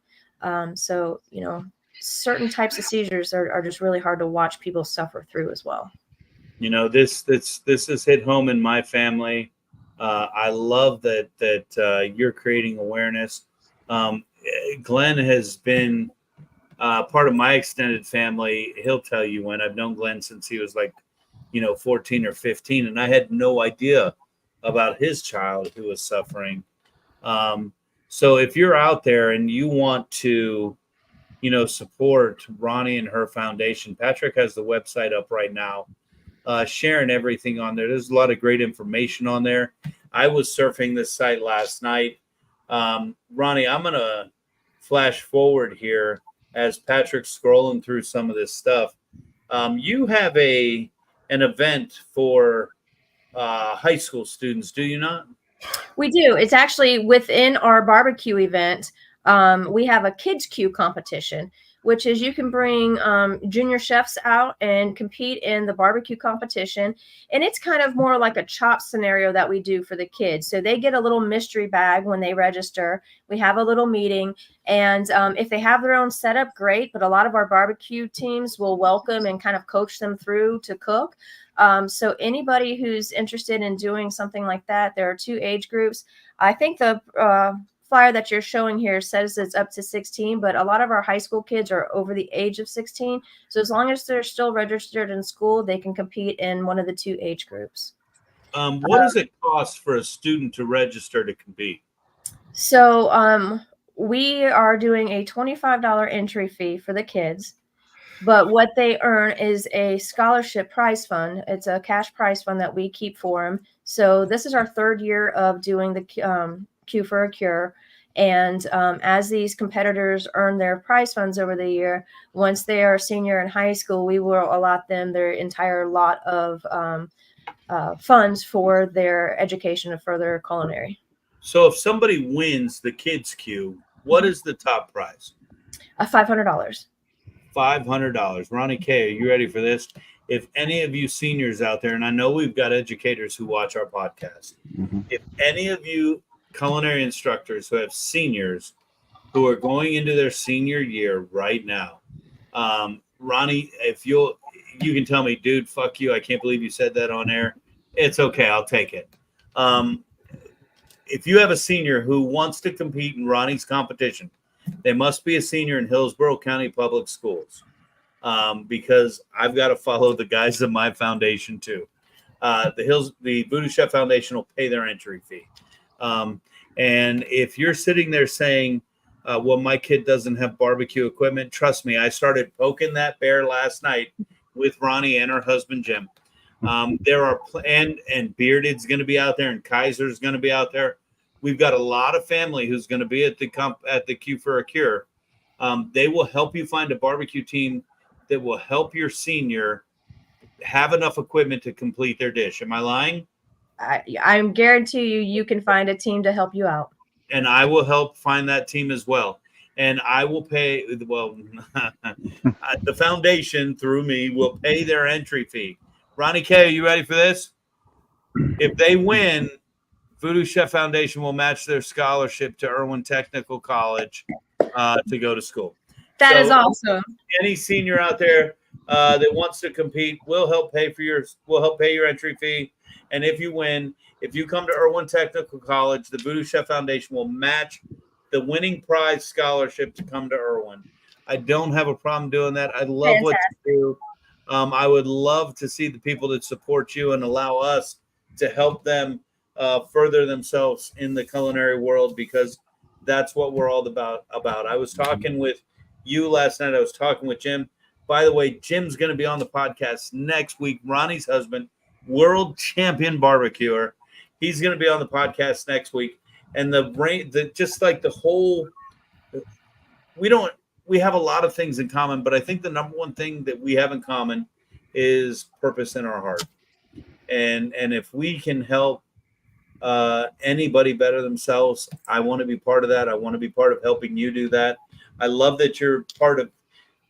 So, certain types of seizures are just really hard to watch people suffer through as well. This has hit home in my family. I love that you're creating awareness. Glenn has been part of my extended family. He'll tell you, when I've known Glenn since he was 14 or 15, and I had no idea about his child who was suffering. So if you're out there and you want to, support Ronnie and her foundation, Patrick has the website up right now, sharing everything on there. There's a lot of great information on there. I was surfing this site last night. Ronnie, I'm going to flash forward here as Patrick's scrolling through some of this stuff. You have an event for high school students, do you not? We do. It's actually within our barbecue event. We have a kids queue competition, which is you can bring junior chefs out and compete in the barbecue competition. And it's kind of more like a chop scenario that we do for the kids. So they get a little mystery bag when they register. We have a little meeting. And if they have their own setup, great. But a lot of our barbecue teams will welcome and kind of coach them through to cook. So anybody who's interested in doing something like that, there are 2 age groups. I think the flyer that you're showing here says it's up to 16, but a lot of our high school kids are over the age of 16. So as long as they're still registered in school, they can compete in one of the 2 age groups. What does it cost for a student to register to compete? So we are doing a $25 entry fee for the kids. But what they earn is a scholarship prize fund. It's a cash prize fund that we keep for them. So this is our 3rd year of doing the Q for a Cure. And as these competitors earn their prize funds over the year, once they are senior in high school, we will allot them their entire lot of funds for their education of further culinary. So if somebody wins the kids Q, what is the top prize? $500. $500. Roni-Kay, are you ready for this? If any of you seniors out there, and I know we've got educators who watch our podcast, if any of you culinary instructors who have seniors who are going into their senior year right now, Ronnie, if you can tell me, dude, fuck you, I can't believe you said that on air. It's okay, I'll take it. If you have a senior who wants to compete in Ronnie's competition, they must be a senior in Hillsborough County Public Schools, because I've got to follow the guys of my foundation too. The VooDoo Chef Foundation will pay their entry fee. And if you're sitting there saying, well, my kid doesn't have barbecue equipment, trust me, I started poking that bear last night with Ronnie and her husband, Jim. There are and Bearded's going to be out there, and Kaiser's going to be out there. We've got a lot of family who's going to be at the Q for a Cure. They will help you find a barbecue team that will help your senior have enough equipment to complete their dish. Am I lying? I'm guarantee you can find a team to help you out. And I will help find that team as well. And I will pay, well, the foundation through me will pay their entry fee. Roni-Kay, are you ready for this? If they win, VooDoo Chef Foundation will match their scholarship to Irwin Technical College to go to school. That is awesome. Any senior out there that wants to compete, we'll help pay your entry fee. And if you win, if you come to Irwin Technical College, the VooDoo Chef Foundation will match the winning prize scholarship to come to Irwin. I don't have a problem doing that. I love what you do. I would love to see the people that support you and allow us to help them further themselves in the culinary world, because that's what we're all about. I was talking with you last night. I was talking with Jim. By the way, Jim's going to be on the podcast next week. Ronnie's husband, world champion barbecuer. He's going to be on the podcast next week. And we have a lot of things in common, but I think the number one thing that we have in common is purpose in our heart. And if we can help anybody better themselves, I want to be part of that. I want to be part of helping you do that. I love that you're part of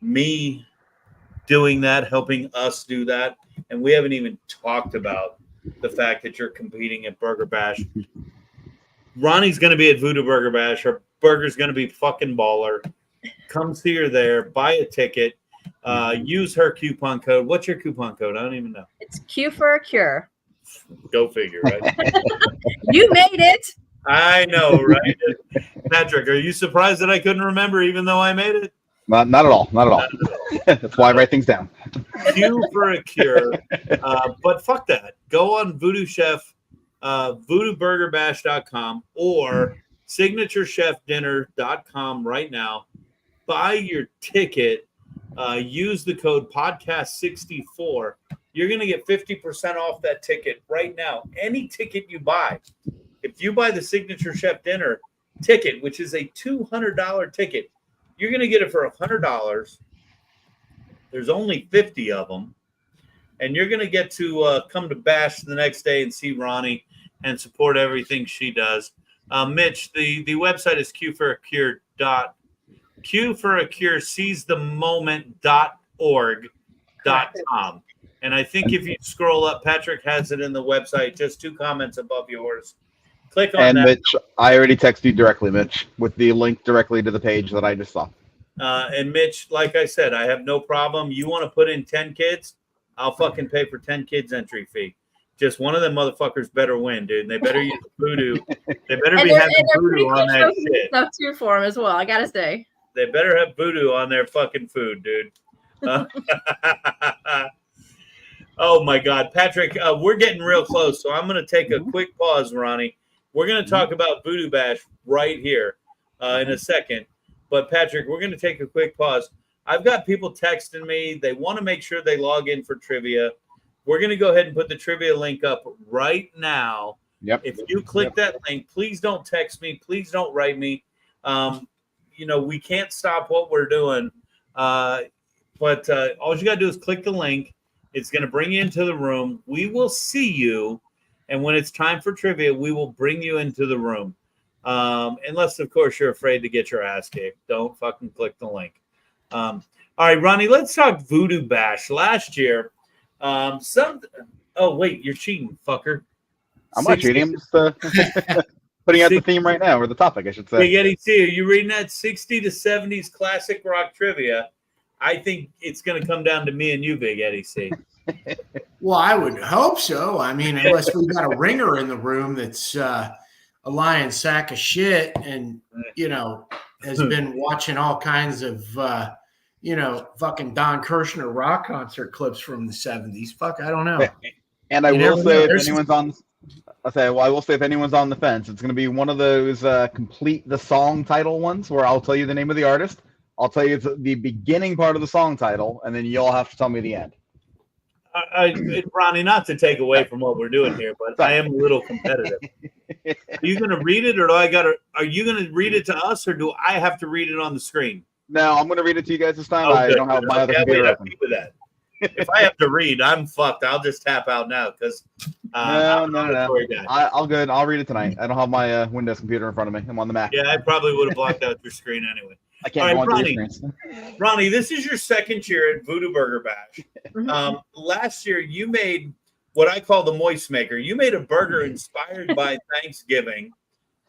me doing that, helping us do that. And we haven't even talked about the fact that you're competing at Burger Bash. Ronnie's going to be at VooDoo Burger Bash. Her burger's going to be fucking baller. come see her there, buy a ticket, use her coupon code. What's your coupon code? I don't even know. It's Q for a cure. Go figure, right? You made it. I know, right? Patrick, are you surprised that I couldn't remember even though I made it? Not at all. Not at all. That's why I write things down. Q for a cure. But fuck that. Go on VooDoo Chef, VooDooBurgerBash.com or SignatureChefDinner.com right now. Buy your ticket. Use the code podcast64. You're going to get 50% off that ticket right now. Any ticket you buy. If you buy the Signature Chef Dinner ticket, which is a $200 ticket, you're going to get it for $100. There's only 50 of them. And you're going to get to come to Bash the next day and see Ronnie and support everything she does. Mitch, the website is qforacureseizthemoment.org.com. And I think if you scroll up, Patrick has it in the website, just 2 comments above yours. Click on and that. Mitch, I already texted you directly, Mitch, with the link directly to the page that I just saw. And Mitch, like I said, I have no problem. You want to put in 10 kids? I'll fucking pay for 10 kids entry fee. Just one of them motherfuckers better win, dude. And they better use VooDoo. They better be having VooDoo on that shit. Stuff too for them as well. I gotta say. They better have VooDoo on their fucking food, dude. Oh my God, Patrick, we're getting real close, so I'm going to take a quick pause, Ronnie. We're going to talk about VooDoo Bash right here in a second. But Patrick, we're going to take a quick pause. I've got people texting me. They want to make sure they log in for trivia. We're going to go ahead and put the trivia link up right now. Yep. If you click that link, please don't text me. Please don't write me. We can't stop what we're doing. But all you got to do is click the link. It's going to bring you into the room. We will see you. And when it's time for trivia, we will bring you into the room. Unless, of course, you're afraid to get your ass kicked. Don't fucking click the link. All right, Ronnie, let's talk VooDoo Bash. Last year, oh, wait, you're cheating, fucker. I'm not cheating. I'm just putting out the theme right now, or the topic, I should say. Big Eddie C, are you reading that 60 to 70s classic rock trivia? I think it's going to come down to me and you, Big Eddie C. Well, I would hope so. I mean, unless we've got a ringer in the room that's a lying sack of shit and, has been watching all kinds of, fucking Don Kirshner rock concert clips from the 70s. Fuck, I don't know. And I will say if anyone's on the fence, it's going to be one of those complete the song title ones where I'll tell you the name of the artist. I'll tell you the beginning part of the song title, and then you'll have to tell me the end. Ronnie, not to take away from what we're doing here, but I am a little competitive. Are you going to read it, or are you going to read it to us, or do I have to read it on the screen? No, I'm going to read it to you guys this time. I don't have my other computer open. With that. If I have to read, I'm fucked. I'll just tap out now because no. I'll good. I'll read it tonight. I don't have my Windows computer in front of me. I'm on the Mac. Yeah, I probably would have blocked out your screen anyway. I can't go on Ronnie, this is your second year at VooDoo Burger Bash. Last year, you made what I call the moist maker. You made a burger inspired by Thanksgiving.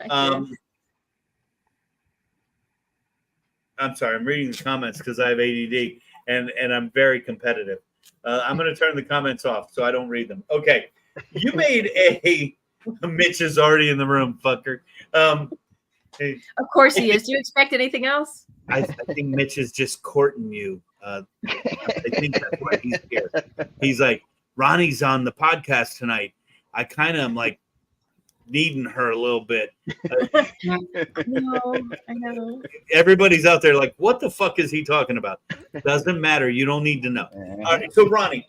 I'm sorry, I'm reading the comments because I have ADD and I'm very competitive. I'm going to turn the comments off so I don't read them. Okay, you made Mitch is already in the room, fucker. Of course he is. Do you expect anything else? I think Mitch is just courting you. I think that's why he's here. He's like, Ronnie's on the podcast tonight. I kind of am like needing her a little bit. No, I know. Everybody's out there like, what the fuck is he talking about? Doesn't matter. You don't need to know. All right, so Ronnie,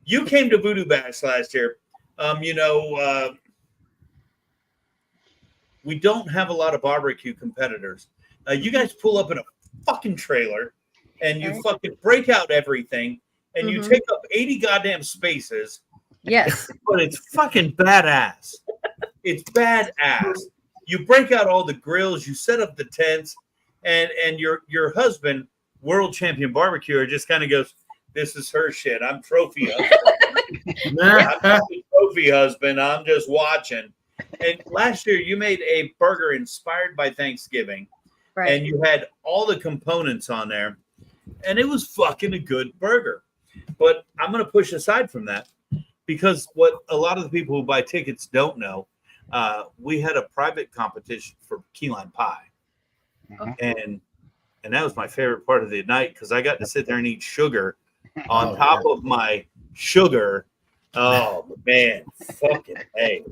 you came to VooDoo Bash last year. We don't have a lot of barbecue competitors. You guys pull up in a fucking trailer and you fucking break out everything and you take up 80 goddamn spaces. Yes. But it's fucking badass. It's badass. You break out all the grills, you set up the tents, and your husband, world champion barbecuer, just kind of goes, this is her shit. I'm trophy husband. I'm trophy husband. I'm just watching. And last year, you made a burger inspired by Thanksgiving. Right. And you had all the components on there, and it was fucking a good burger. But I'm going to push aside from that because what a lot of the people who buy tickets don't know, we had a private competition for key lime pie. And that was my favorite part of the night because I got to sit there and eat sugar on top of my sugar. Oh, man. Fucking hey.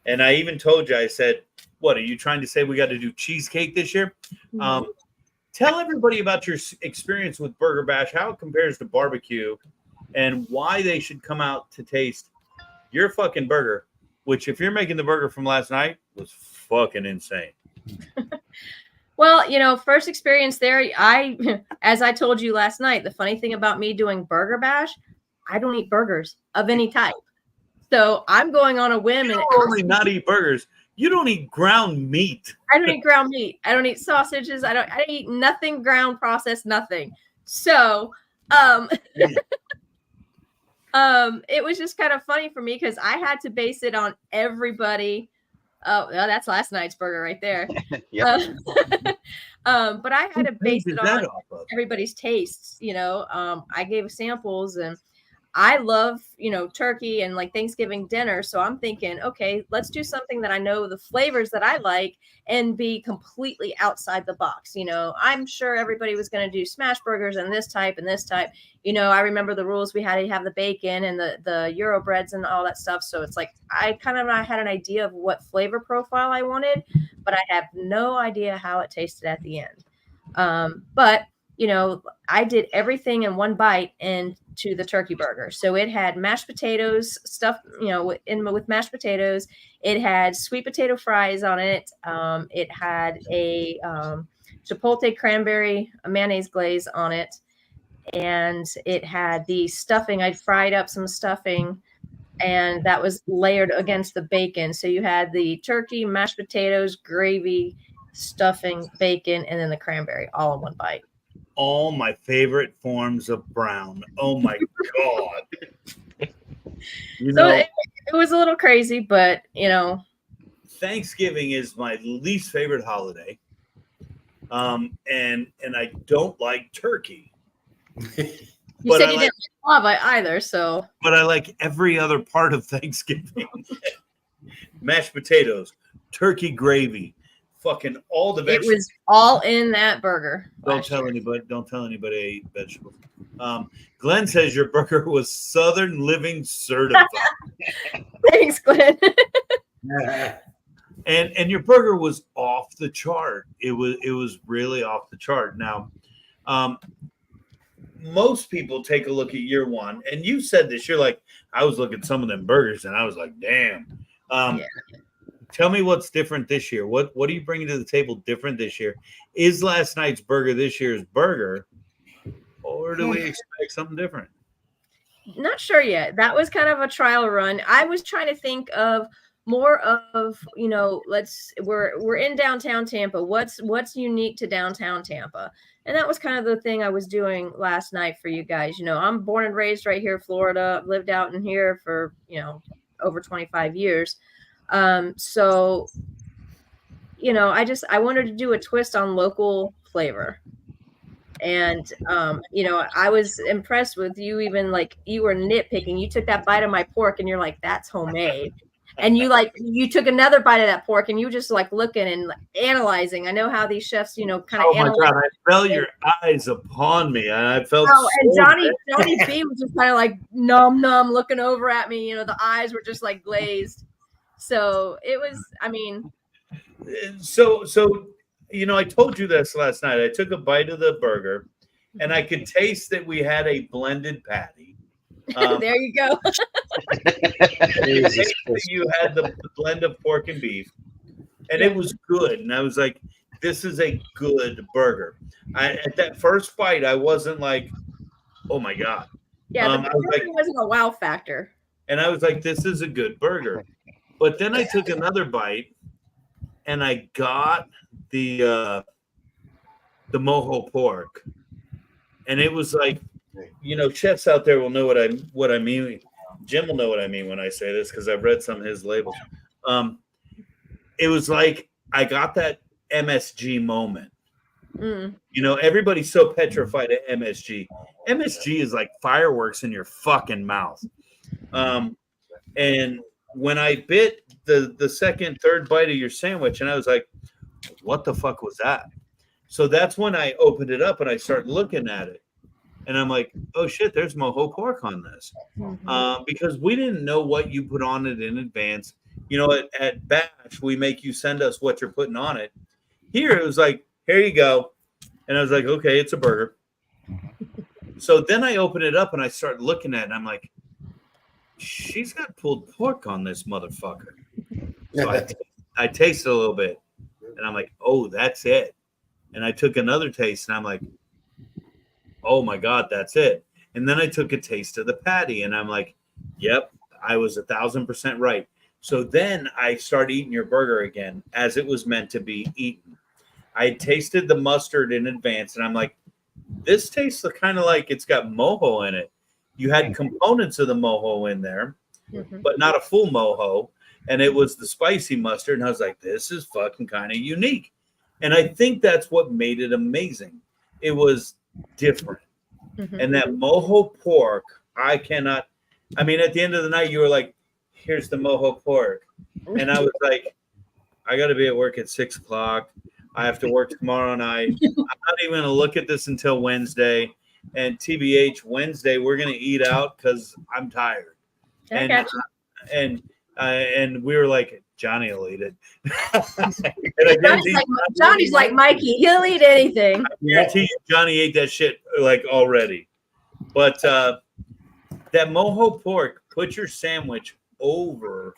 And I even told you, I said, what, are you trying to say we got to do cheesecake this year? Tell everybody about your experience with Burger Bash, how it compares to barbecue, and why they should come out to taste your fucking burger, which if you're making the burger from last night was fucking insane. Well, you know, first experience there, as I told you last night, the funny thing about me doing Burger Bash, I don't eat burgers of any type. So I'm going on a whim. You don't only not eat burgers, you don't eat ground meat. I don't eat ground meat. I don't eat sausages. I eat nothing ground processed, nothing. So it was just kind of funny for me because I had to base it on everybody. Oh, well, that's last night's burger right there. But I had to base it on everybody's tastes. You know, I gave samples, and I love, you know, turkey and like Thanksgiving dinner. So I'm thinking, okay, let's do something that I know the flavors that I like and be completely outside the box. You know, I'm sure everybody was going to do smash burgers and this type and this type. You know, I remember the rules. We had to have the bacon and the Euro breads and all that stuff. So it's like I had an idea of what flavor profile I wanted, but I have no idea how it tasted at the end. But you know, I did everything in one bite into the turkey burger. So it had mashed potatoes stuffed, you know, with mashed potatoes. It had sweet potato fries on it. It had a chipotle cranberry mayonnaise glaze on it. And it had the stuffing. I fried up some stuffing, and that was layered against the bacon. So you had the turkey, mashed potatoes, gravy, stuffing, bacon, and then the cranberry all in one bite. All my favorite forms of brown. Oh my God. You know, so it was a little crazy, but you know, Thanksgiving is my least favorite holiday. And I don't like turkey. You said you didn't like lava either, so. But I like every other part of Thanksgiving. Mashed potatoes, turkey gravy, fucking all the vegetables. It was all in that burger. Don't tell anybody I ate vegetables. Glenn says your burger was Southern Living certified. Thanks, Glenn. And your burger was off the chart. It was really off the chart. Now, most people take a look at year one, and you said this. You're like, I was looking at some of them burgers, and I was like, damn. Tell me what's different this year. What are you bringing to the table different this year? Is last night's burger this year's burger, or do we expect something different? Not sure yet. That was kind of a trial run. I was trying to think of more of, you know, we're in downtown Tampa. What's unique to downtown Tampa? And that was kind of the thing I was doing last night for you guys. You know, I'm born and raised right here in Florida. Lived out in here for, you know, over 25 years. So, you know, I wanted to do a twist on local flavor. And, you know, I was impressed with you, even like you were nitpicking. You took that bite of my pork and you're like, that's homemade. And you took another bite of that pork and you just like looking and analyzing. I know how these chefs, you know, kind of. Oh my God! I felt your eyes upon me, and I felt. Oh, and Johnny B was just kind of like numb, looking over at me. You know, the eyes were just like glazed. So it was. I mean. So you know, I told you this last night. I took a bite of the burger, and I could taste that we had a blended patty. There you go. You had the blend of pork and beef, and it was good. And I was like, "This is a good burger." At that first bite, I wasn't like, "Oh my God!" Yeah, the burger wasn't a wow factor. And I was like, "This is a good burger." But then I took another bite, and I got the mojo pork, and it was like. You know, chefs out there will know what I mean. Jim will know what I mean when I say this because I've read some of his labels. It was like I got that MSG moment. Mm. You know, everybody's so petrified of MSG. MSG is like fireworks in your fucking mouth. And when I bit the second, third bite of your sandwich, and I was like, what the fuck was that? So that's when I opened it up and I started looking at it. And I'm like, oh shit, there's mojo pork on this. Because we didn't know what you put on it in advance. You know, at Batch, we make you send us what you're putting on it. Here, it was like, here you go. And I was like, okay, it's a burger. So then I opened it up and I started looking at it. And I'm like, she's got pulled pork on this motherfucker. So I tasted a little bit. And I'm like, oh, that's it. And I took another taste and I'm like, oh my God, that's it. And then I took a taste of the patty and I'm like, yep, I was 1,000% right. So then I started eating your burger again as it was meant to be eaten. I tasted the mustard in advance and I'm like, this tastes kind of like it's got mojo in it. You had components of the mojo in there, but not a full mojo. And it was the spicy mustard. And I was like, this is fucking kind of unique. And I think that's what made it amazing. It was different. And that mojo pork, I mean, at the end of the night, you were like, here's the mojo pork. And I was like, I got to be at work at 6 o'clock. I have to work tomorrow night. I'm not even going to look at this until Wednesday. And TBH, Wednesday, we're going to eat out because I'm tired. And we were like, Johnny will eat it. Johnny's like Mikey. He'll eat anything. I guarantee you, Johnny ate that shit like already. But that mojo pork, put your sandwich over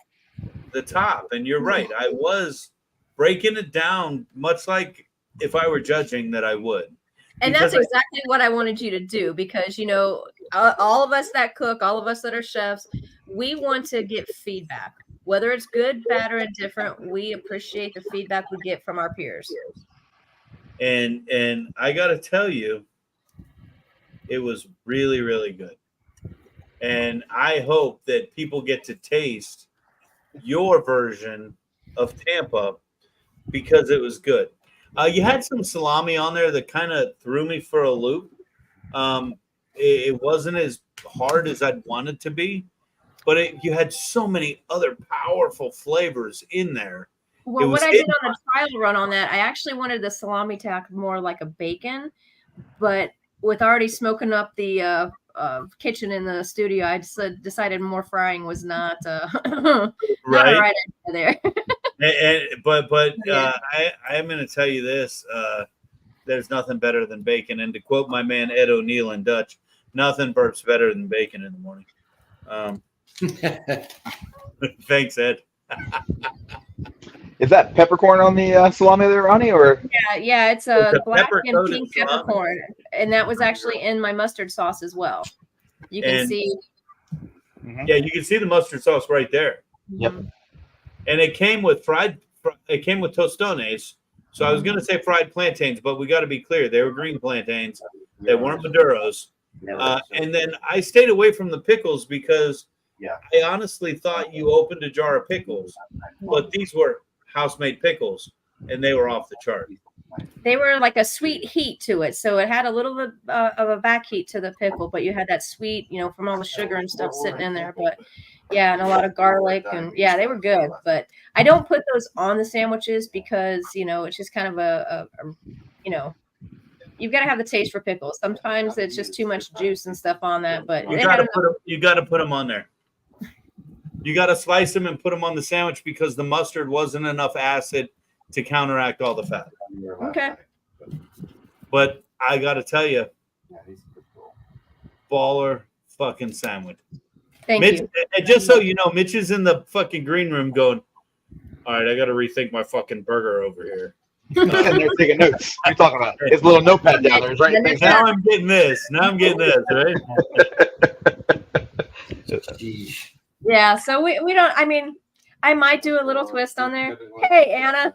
the top. And you're right. I was breaking it down much like if I were judging that I would. And that's exactly what I wanted you to do because, you know, all of us that cook, all of us that are chefs, we want to get feedback. Whether it's good, bad, or indifferent, we appreciate the feedback we get from our peers. And I got to tell you, it was really, really good. And I hope that people get to taste your version of Tampa because it was good. You had some salami on there that kind of threw me for a loop. It wasn't as hard as I'd want it to be, but you had so many other powerful flavors in there. Well, what I did on the trial run on that, I actually wanted the salami to act more like a bacon, but with already smoking up the kitchen in the studio, I decided more frying was not not a right idea there. But I'm going to tell you this: there's nothing better than bacon. And to quote my man Ed O'Neill in Dutch, nothing burps better than bacon in the morning. Thanks, Ed. Is that peppercorn on the salami there, Ronnie? Or yeah, it's a black and pink peppercorn, and that was actually in my mustard sauce as well. You can see. Yeah, you can see the mustard sauce right there. Yep. And it came with it came with tostones. So I was going to say fried plantains, but we got to be clear. They were green plantains. They weren't Maduros. And then I stayed away from the pickles because I honestly thought you opened a jar of pickles, but these were house-made pickles, and they were off the chart. They were like a sweet heat to it, so it had a little bit of a back heat to the pickle, but you had that sweet, from all the sugar and stuff sitting in there. But yeah, and a lot of garlic, and yeah, they were good. But I don't put those on the sandwiches because it's just kind of you've got to have the taste for pickles. Sometimes it's just too much juice and stuff on that, but you got to put them on there. You got to slice them and put them on the sandwich because the mustard wasn't enough acid to counteract all the fat. Okay. But I got to tell you, baller fucking sandwich. Thank you. And just so you know, Mitch is in the fucking green room going, all right, I got to rethink my fucking burger over here. And they're taking notes. You're talking about his little notepad down there, right? Now I'm getting this. Right? Yeah, so we don't. I mean, I might do a little twist on there. Hey, Anna.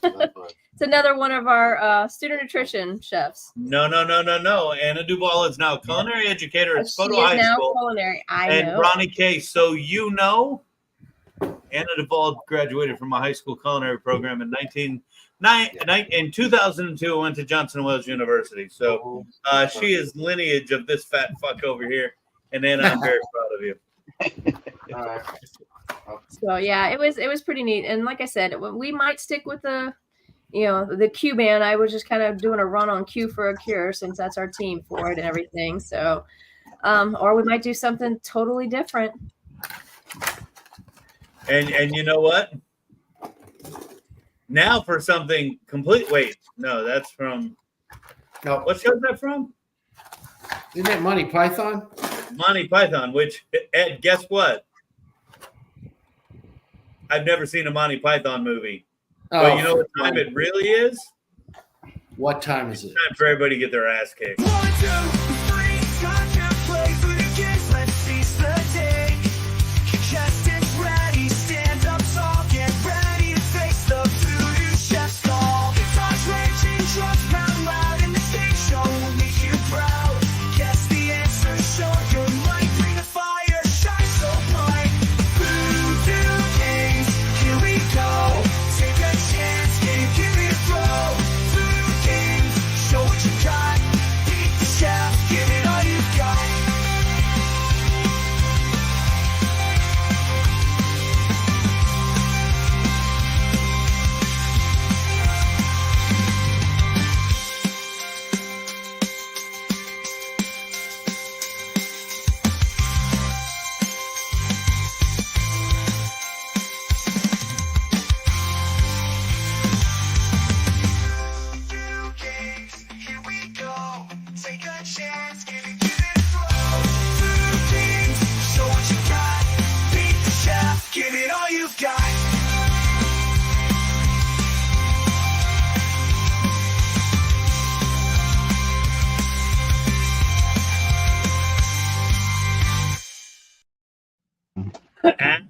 It's another one of our student nutrition chefs. No. Anna Duval is now a culinary educator at Photo High School. Culinary. I know. And Roni-Kay, so Anna Duvall graduated from my high school culinary program in 2002. I went to Johnson & Wales University. So she is lineage of this fat fuck over here. And Anna, I'm very proud of you. So yeah, it was pretty neat. And like I said, we might stick with the Q band. I was just kind of doing a run on Q for a Cure since that's our team for it and everything. So, or we might do something totally different. And you know what? Now for something complete. Wait, no, that's from. No, what show is that from? Isn't it Monty Python? Monty Python. Which, Ed, guess what? I've never seen a Monty Python movie. But you know what time it really is? What time is it? It's time for everybody to get their ass kicked. 1, 2, 3, time to play VooDoo Games. Let's seize the day. Contestants ready, stand up tall, get ready to face the VooDoo Chef's call. Guitars raging, drums pound loud, and the stage show will make you proud. Guess the answer, show your might, bring the fire, shine so bright. VooDoo Games, here we go. Take a chance, give it a throw. VooDoo Games, show what you got. Beat the chef, give it all you got. VooDoo Games, here we go. Take a chance, give it a throw. VooDoo Games, show what you got. Beat the chef, give it all you got.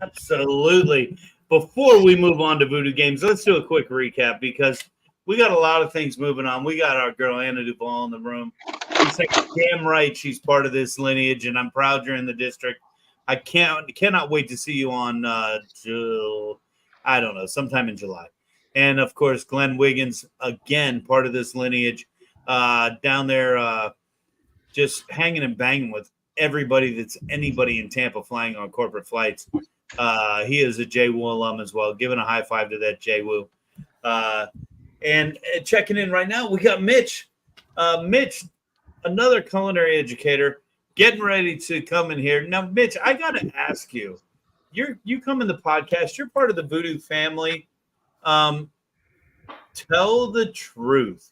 Absolutely. Before we move on to VooDoo Games, let's do a quick recap because we got a lot of things moving on. We got our girl Anna Duvall in the room. She's like, damn right she's part of this lineage, and I'm proud you're in the district. I cannot wait to see you on I don't know, sometime in July. And of course, Glenn Wiggins, again, part of this lineage, down there just hanging and banging with everybody that's anybody in Tampa flying on corporate flights. He is a JWoo alum as well. Giving a high five to that JWoo. And checking in right now, we got Mitch. Mitch, another culinary educator, getting ready to come in here. Now, Mitch, I got to ask you, you come in the podcast. You're part of the VooDoo family. Tell the truth.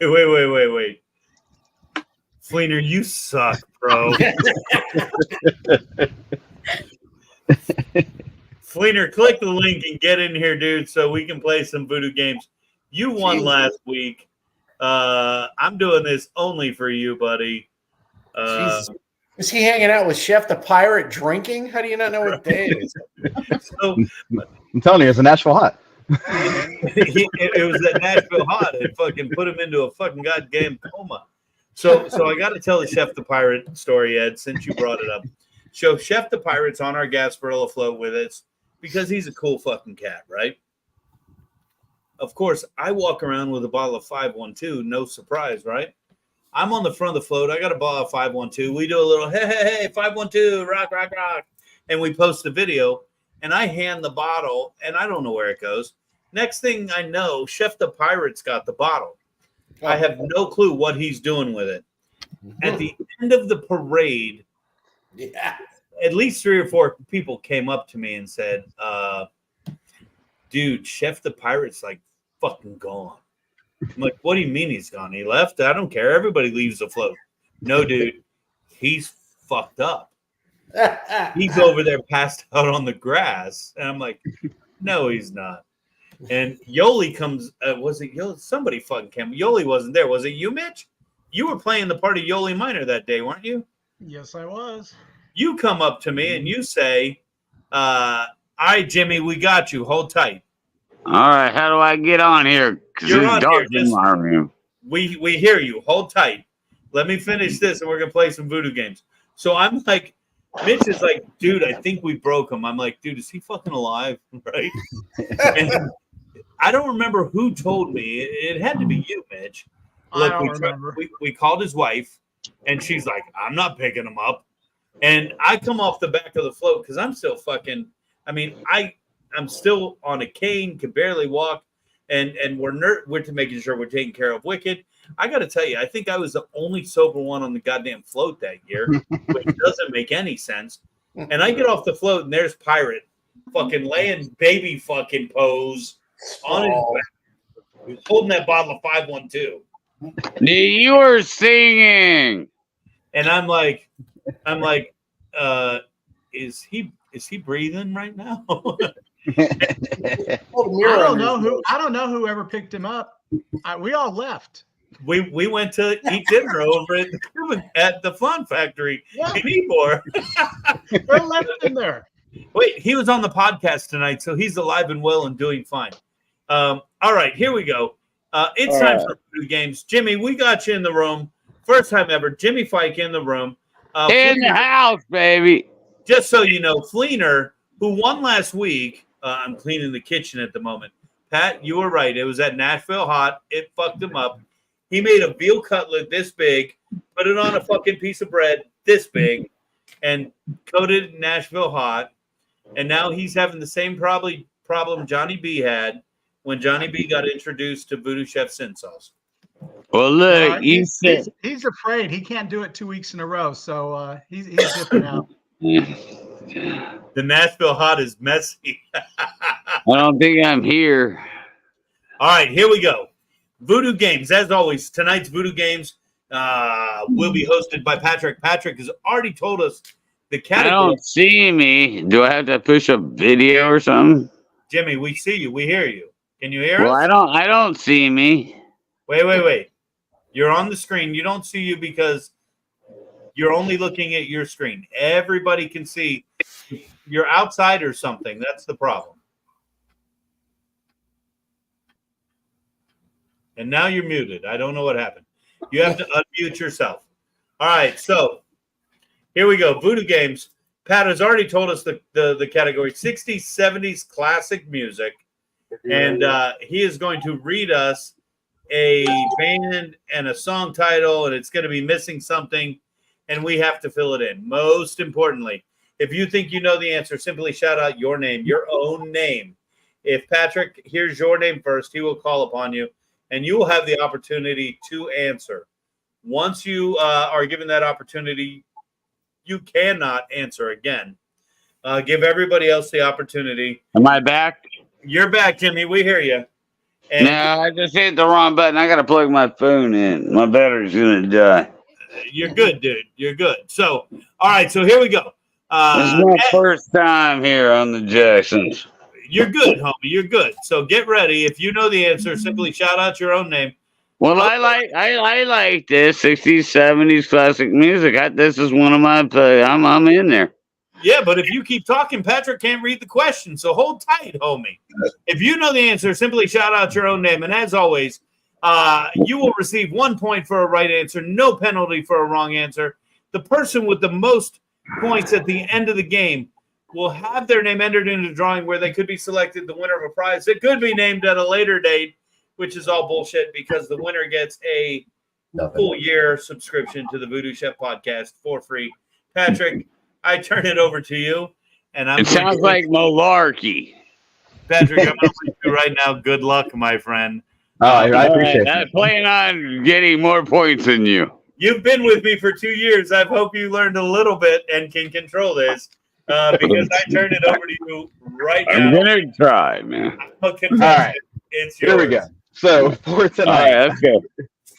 Wait. Fleener, you suck, bro. Fleener, click the link and get in here, dude, so we can play some VooDoo Games. You won last week. I'm doing this only for you, buddy. Is he hanging out with Chef the Pirate drinking? How do you not know what day it is? So, I'm telling you, it's a Nashville hot. it was that Nashville hot. It fucking put him into a fucking goddamn coma. So I got to tell the Chef the Pirate story, Ed, since you brought it up. So Chef the Pirate's on our Gasparilla float with us because he's a cool fucking cat, right? Of course, I walk around with a bottle of 512, no surprise, right? I'm on the front of the float. I got a bottle of 512. We do a little, hey, 512, rock. And we post the video, and I hand the bottle, and I don't know where it goes. Next thing I know, Chef the Pirate's got the bottle. I have no clue what he's doing with it. At the end of the parade, at least 3 or 4 people came up to me and said, dude, Chef the Pirate's like fucking gone. I'm like, what do you mean he's gone? He left? I don't care. Everybody leaves the float. No, dude, he's fucked up. He's over there passed out on the grass. And I'm like, no, he's not. And Yoli comes, was it Yoli? Somebody fucking came. Yoli wasn't there. Was it you, Mitch? You were playing the part of Yoli Minor that day, weren't you? Yes, I was. You come up to me and you say, all right, Jimmy, we got you. Hold tight. All right, how do I get on here? Because it's dark in my room. We hear you. Hold tight. Let me finish this, and we're going to play some VooDoo Games. So I'm like, Mitch is like, dude, I think we broke him. I'm like, dude, is he fucking alive? Right? And I don't remember who told me. It had to be you, Mitch. Look, I don't remember. We called his wife, and she's like, I'm not picking him up. And I come off the back of the float because I'm still fucking. I mean, I'm still on a cane, can barely walk, and we're making sure we're taking care of Wicked. I got to tell you, I think I was the only sober one on the goddamn float that year, which doesn't make any sense. And I get off the float, and there's Pirate fucking laying baby fucking pose on his back, holding that bottle of 512. You were singing, and I'm like, is he breathing right now? I don't know who ever picked him up. We all left. We went to eat dinner over at the Fun Factory in Ybor. We're left in there. Wait, he was on the podcast tonight, so he's alive and well and doing fine. All right, here we go. It's time for VooDoo Games. Jimmy, we got you in the room. First time ever. Jimmy Fike in the room. in the house, baby. Just so you know, Fleener, who won last week, I'm cleaning the kitchen at the moment. Pat, you were right. It was at Nashville Hot. It fucked him up. He made a veal cutlet this big, put it on a fucking piece of bread this big, and coated it in Nashville Hot. And now he's having the same problem Johnny B had when Johnny B got introduced to VooDoo Chef Sin Sauce. Well, look, he's afraid he can't do it 2 weeks in a row, so he's dipping out. The Nashville Hot is messy. I don't think I'm here. All right, here we go. VooDoo Games, as always. Tonight's VooDoo Games will be hosted by Patrick. Patrick has already told us the category. I don't see me. Do I have to push a video or something? Jimmy, we see you. We hear you. Can you hear us? Well, I don't see me. Wait. You're on the screen. You don't see you because you're only looking at your screen. Everybody can see. You're outside or something. That's the problem. And now you're muted. I don't know what happened. You have to unmute yourself. All right, so here we go. VooDoo Games. Pat has already told us the category 60s, 70s classic music. And he is going to read us a band and a song title, and it's going to be missing something, and we have to fill it in. Most importantly, if you think you know the answer, simply shout out your name, your own name. If Patrick hears your name first, he will call upon you, and you will have the opportunity to answer. Once you are given that opportunity, you cannot answer again. Give everybody else the opportunity. Am I back? You're back, Jimmy. We hear you. And no, I just hit the wrong button. I got to plug my phone in. My battery's going to die. You're good, dude. You're good. So, all right. So here we go. This is my first time here on the Jacksons. You're good, homie. You're good. So get ready. If you know the answer, simply shout out your own name. Well, I like this 60s, 70s classic music. This is one of my I'm in there. Yeah, but if you keep talking, Patrick can't read the question. So hold tight, homie. If you know the answer, simply shout out your own name. And as always, you will receive 1 point for a right answer, no penalty for a wrong answer. The person with the most points at the end of the game will have their name entered into the drawing where they could be selected the winner of a prize. It could be named at a later date, which is all bullshit because the winner gets a full year subscription to the VooDoo Chef Podcast for free. Patrick, I turn it over to you. And it sounds like malarkey. Patrick, I'm going to wish you right now good luck, my friend. Oh, I appreciate it. I plan on getting more points than you. You've been with me for 2 years. I hope you learned a little bit and can control this because I turn it over to you right now. I'm going to try, man. All right. It's yours. Here we go. So for tonight, let's go.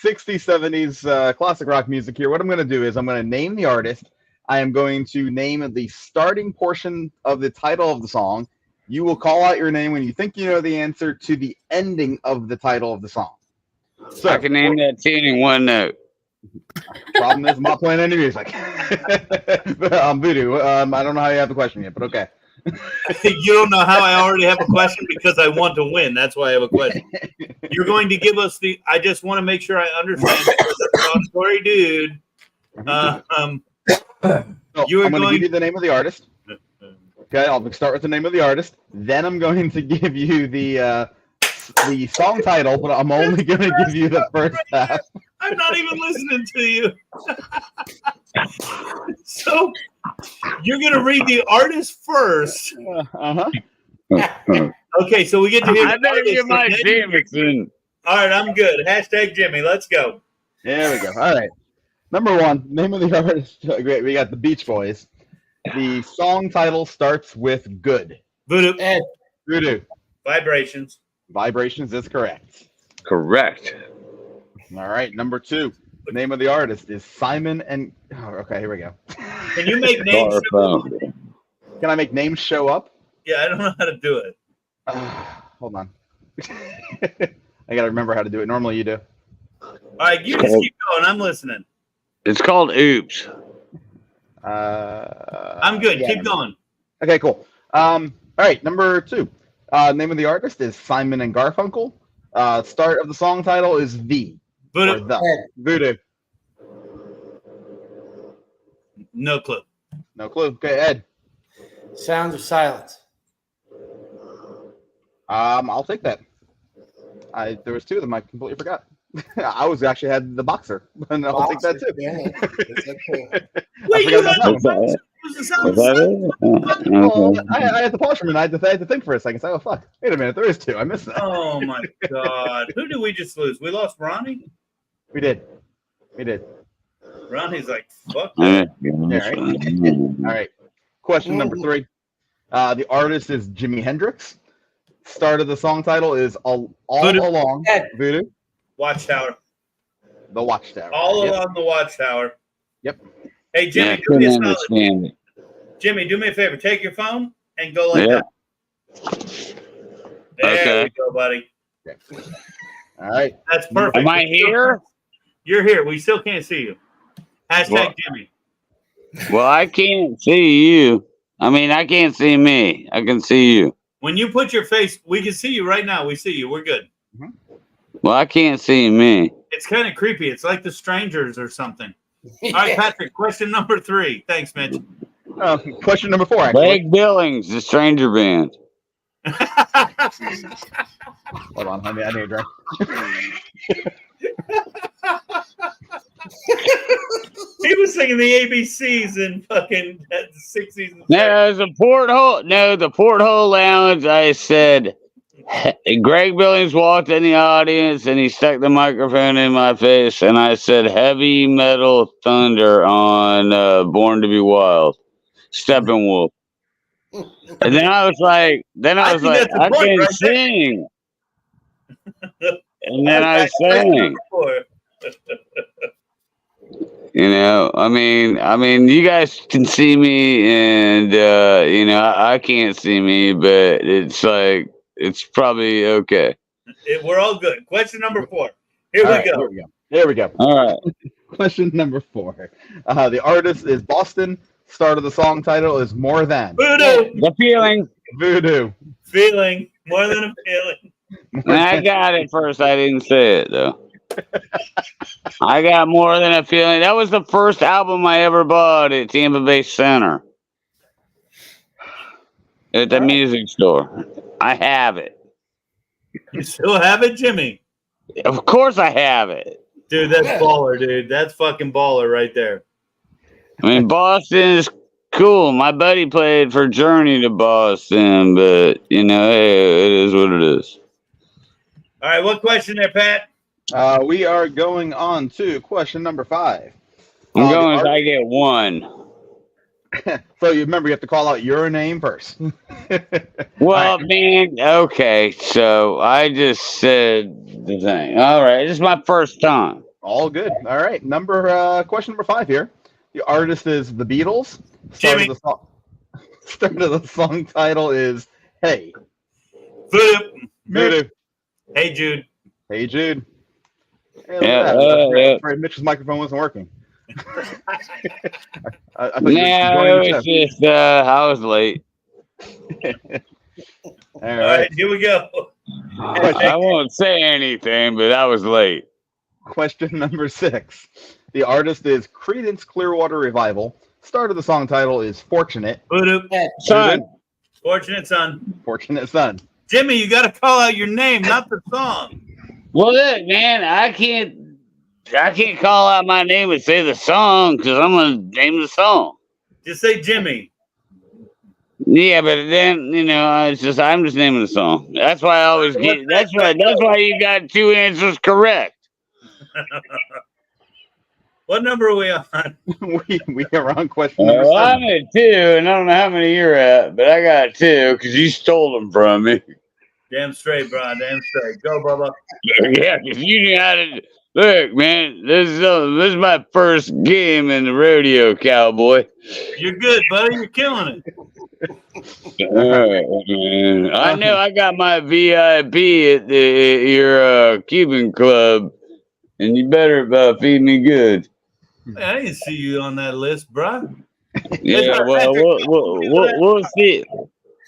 60s, 70s classic rock music here. What I'm going to do is I'm going to name the artist. I am going to name the starting portion of the title of the song. You will call out your name when you think you know the answer to the ending of the title of the song. So I can name that tune in one note. Problem is I'm not playing any music. VooDoo, I don't know how you have the question yet, but okay. You don't know how I already have a question because I want to win. That's why I have a question. You're going to give us I just want to make sure I understand. Sorry, dude. So You are I'm going to going- give you the name of the artist. Okay, I'll start with the name of the artist. Then I'm going to give you the song title, but I'm only going to give you the first half. I'm not even listening to you. So you're going to read the artist first. Uh-huh. Okay, so we get to hear I the better artist. get my and then- Jameson. All right, I'm good. Hashtag Jimmy. Let's go. There we go. All right. Number one, name of the artist. Great. We got the Beach Boys. The song title starts with good. VooDoo. Ed. VooDoo. Vibrations. Vibrations is correct. Correct. All right. Number two, the name of the artist is Simon and. Oh, okay, here we go. Can you make names? Can I make names show up? Yeah, I don't know how to do it. Hold on. I got to remember how to do it. Normally you do. All right, you just keep going. I'm listening. It's called Oops. I'm good. yeah, Keep going. Okay, cool. All right, number two. Name of the artist is Simon and Garfunkel. Start of the song title is V. VooDoo. Or the. VooDoo. No clue. No clue. Okay, Ed. Sounds of Silence. I'll take that. There was two of them. I completely forgot. I was actually had the boxer, and I'll take that too. Yeah. Wait, you had that Okay. I had to pause for a minute. I had to think for a second. So, oh fuck! Wait a minute. There is two. I missed that. Oh my god! Who did we just lose? We lost Ronnie. We did. We did. Ronnie's like, fuck. Yeah, right. All right. Question number three. The artist is Jimi Hendrix. Start of the song title is All VooDoo. Along VooDoo. Watchtower. The Watchtower. All Yep. along the Watchtower. Yep. Hey Jimmy, Yeah, do me a couldn't solid. understand it. Jimmy, do me a favor. Take your phone and go like Yeah. that. There Okay. we go, buddy. All right. That's perfect. Am I here? You're here. We still can't see you. Hashtag Well- Jimmy. Well, I can't see you. I mean, I can't see me. I can see you. When you put your face, we can see you right now. We see you. We're good. Well, I can't see me. It's kind of creepy. It's like the strangers or something. All right, Patrick, question number 3. Thanks, Mitch. Question number 4, actually. Greg Billings, the Stranger Band. Hold on, honey. I need a drink. He was singing the ABCs in fucking the 60s. And No, it was the Porthole. No, the Porthole Lounge. I said, Greg Billings walked in the audience and he stuck the microphone in my face, and I said, "Heavy Metal Thunder" on "Born to Be Wild," Steppenwolf. And then I was like, I think that's the can point right there. sing. And then I sang. You know, I mean, you guys can see me, and you know, I can't see me, but it's like it's probably okay. We're all good. Question number 4. Here All we right, go. Here we go. All right. Question number 4. The artist is Boston. Start of the song title is More Than. VooDoo. The feeling. VooDoo. Feeling. More than a feeling. I got it first. I didn't say it though. I got More Than a Feeling. That was the first album I ever bought at Tampa Bay Center at the music store. I have it. You still have it, Jimmy? Of course, I have it. Dude, that's baller, dude. That's fucking baller right there. I mean, Boston is cool. My buddy played for Journey to Boston, but you know, hey, it is what it is. All right, what question there, Pat? We are going on to question number 5. I'm going if I get 1. So you remember, you have to call out your name first. Well, man, okay. So I just said the thing. All right, this is my first time. All good. All right. Question number 5 here. The artist is the Beatles. Start of the song title is Hey. VooDoo. VooDoo. Hey, Jude. Hey, Jude. Hey, Yeah, I'm afraid Mitch's microphone wasn't working. I thought you were No, enjoying the it's just I was late. All All right, here we go. I won't say anything, but I was late. Question number 6. The artist is Creedence Clearwater Revival. Start of the song title is Fortunate. VooDoo. Son. Fortunate Son. Fortunate Son. Jimmy, you got to call out your name, not the song. Well, look, man, I can't call out my name and say the song because I'm gonna name the song. Just say Jimmy. Yeah, but then I'm just naming the song. That's why I always get. That's why you got 2 answers correct. What number are we on? we are on question number 7. I'm at 2, and I don't know how many you're at, but I got 2 because you stole them from me. Damn straight, bro. Damn straight. Go, Bubba. Yeah, because you knew how to. Look, man, this is my first game in the rodeo, cowboy. You're good, buddy. You're killing it. All right, man. I know I got my VIP at your Cuban club, and you better feed me good. I didn't see you on that list, bro. Yeah, well, we'll see.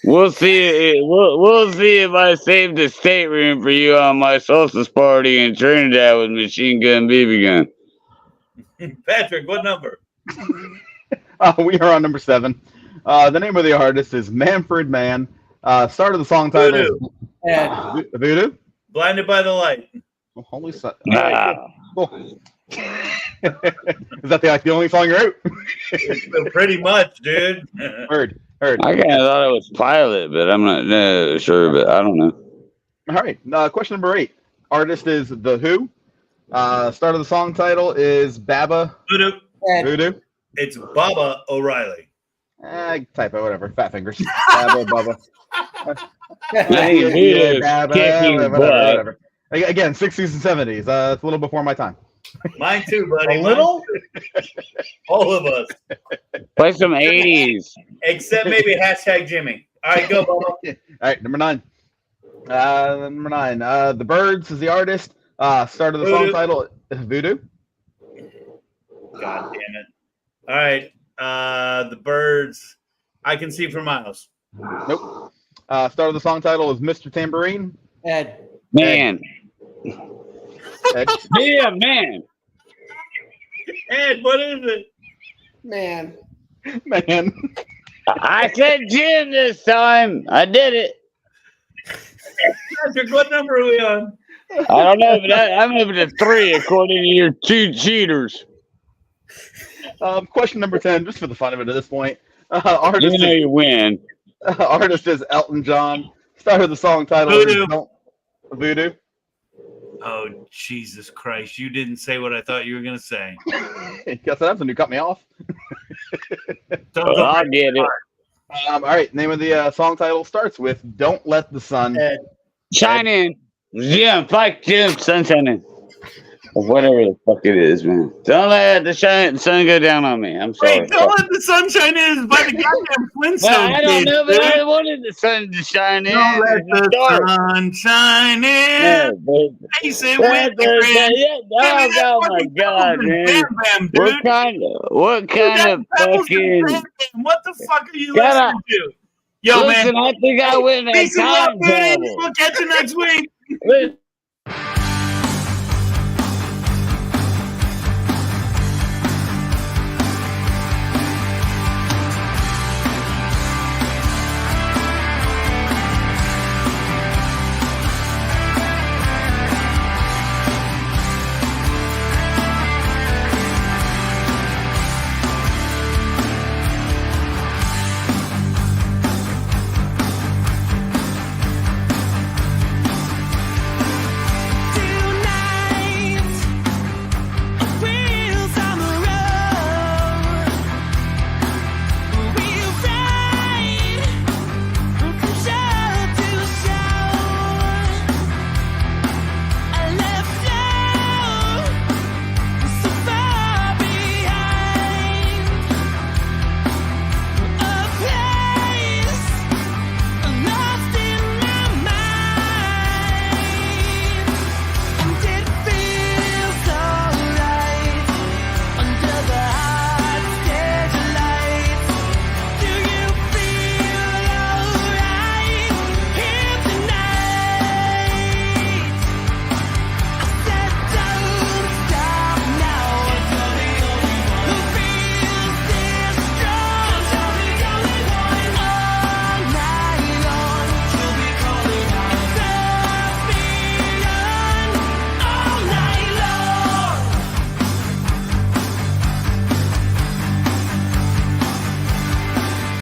We'll see. We'll see if I saved the stateroom for you on my solstice party in Trinidad with machine gun BB gun. Patrick, what number? We are on number 7. The name of the artist is Manfred Mann. Start of the song title is VooDoo. Blinded by the Light. Oh, holy son. Cool. Is that the only song you wrote? Pretty much, dude. Heard. I kind of thought it was Pilot, but I'm not sure. But I don't know. All right. Question number 8. Artist is The Who. Start of the song title is Baba. VooDoo. VooDoo. It's Baba O'Reilly. Typo, whatever. Fat fingers. Baba, Baba. Whatever. Again, 60s and 70s. It's a little before my time. Mine too, buddy. A little? All of us. Play some 80s. Except maybe #Jimmy. All right, go, Bubba. All right, number 9. The Birds is the artist. Start of the song title is VooDoo. God damn it. All right. The Birds. I Can See for Miles. Nope. Start of the song title is Mr. Tambourine. Ed. Man. Ed. Yeah, man. Ed, what is it? Man. I said Jim this time. I did it. Patrick, what number are we on? I don't know, but I'm up to 3 according to your 2 cheaters. Question number 10, just for the fun of it at this point. Artist You know you win. Artist is Elton John. Start of the song title is VooDoo. Oh, Jesus Christ. You didn't say what I thought you were going to say. Guess that's when you cut me off. I get it. All right, name of the song title starts with Don't Let the Sun Shine In. Yeah, fight Jim, sun shining. Or whatever the fuck it is, man. Don't let the sun go down on me. I'm sorry. Wait, Don't Let the Sun Shine In is by the goddamn Flintstones. Well, I don't know, but I wanted the sun to shine in. Don't let the sun shine in. Face it with the grin. Oh my God, man. What kind of fucking... What the fuck are you listening to? Yo, Listen, man. I think I win that Peace and love, time buddy. travel. We'll catch you next week. Listen,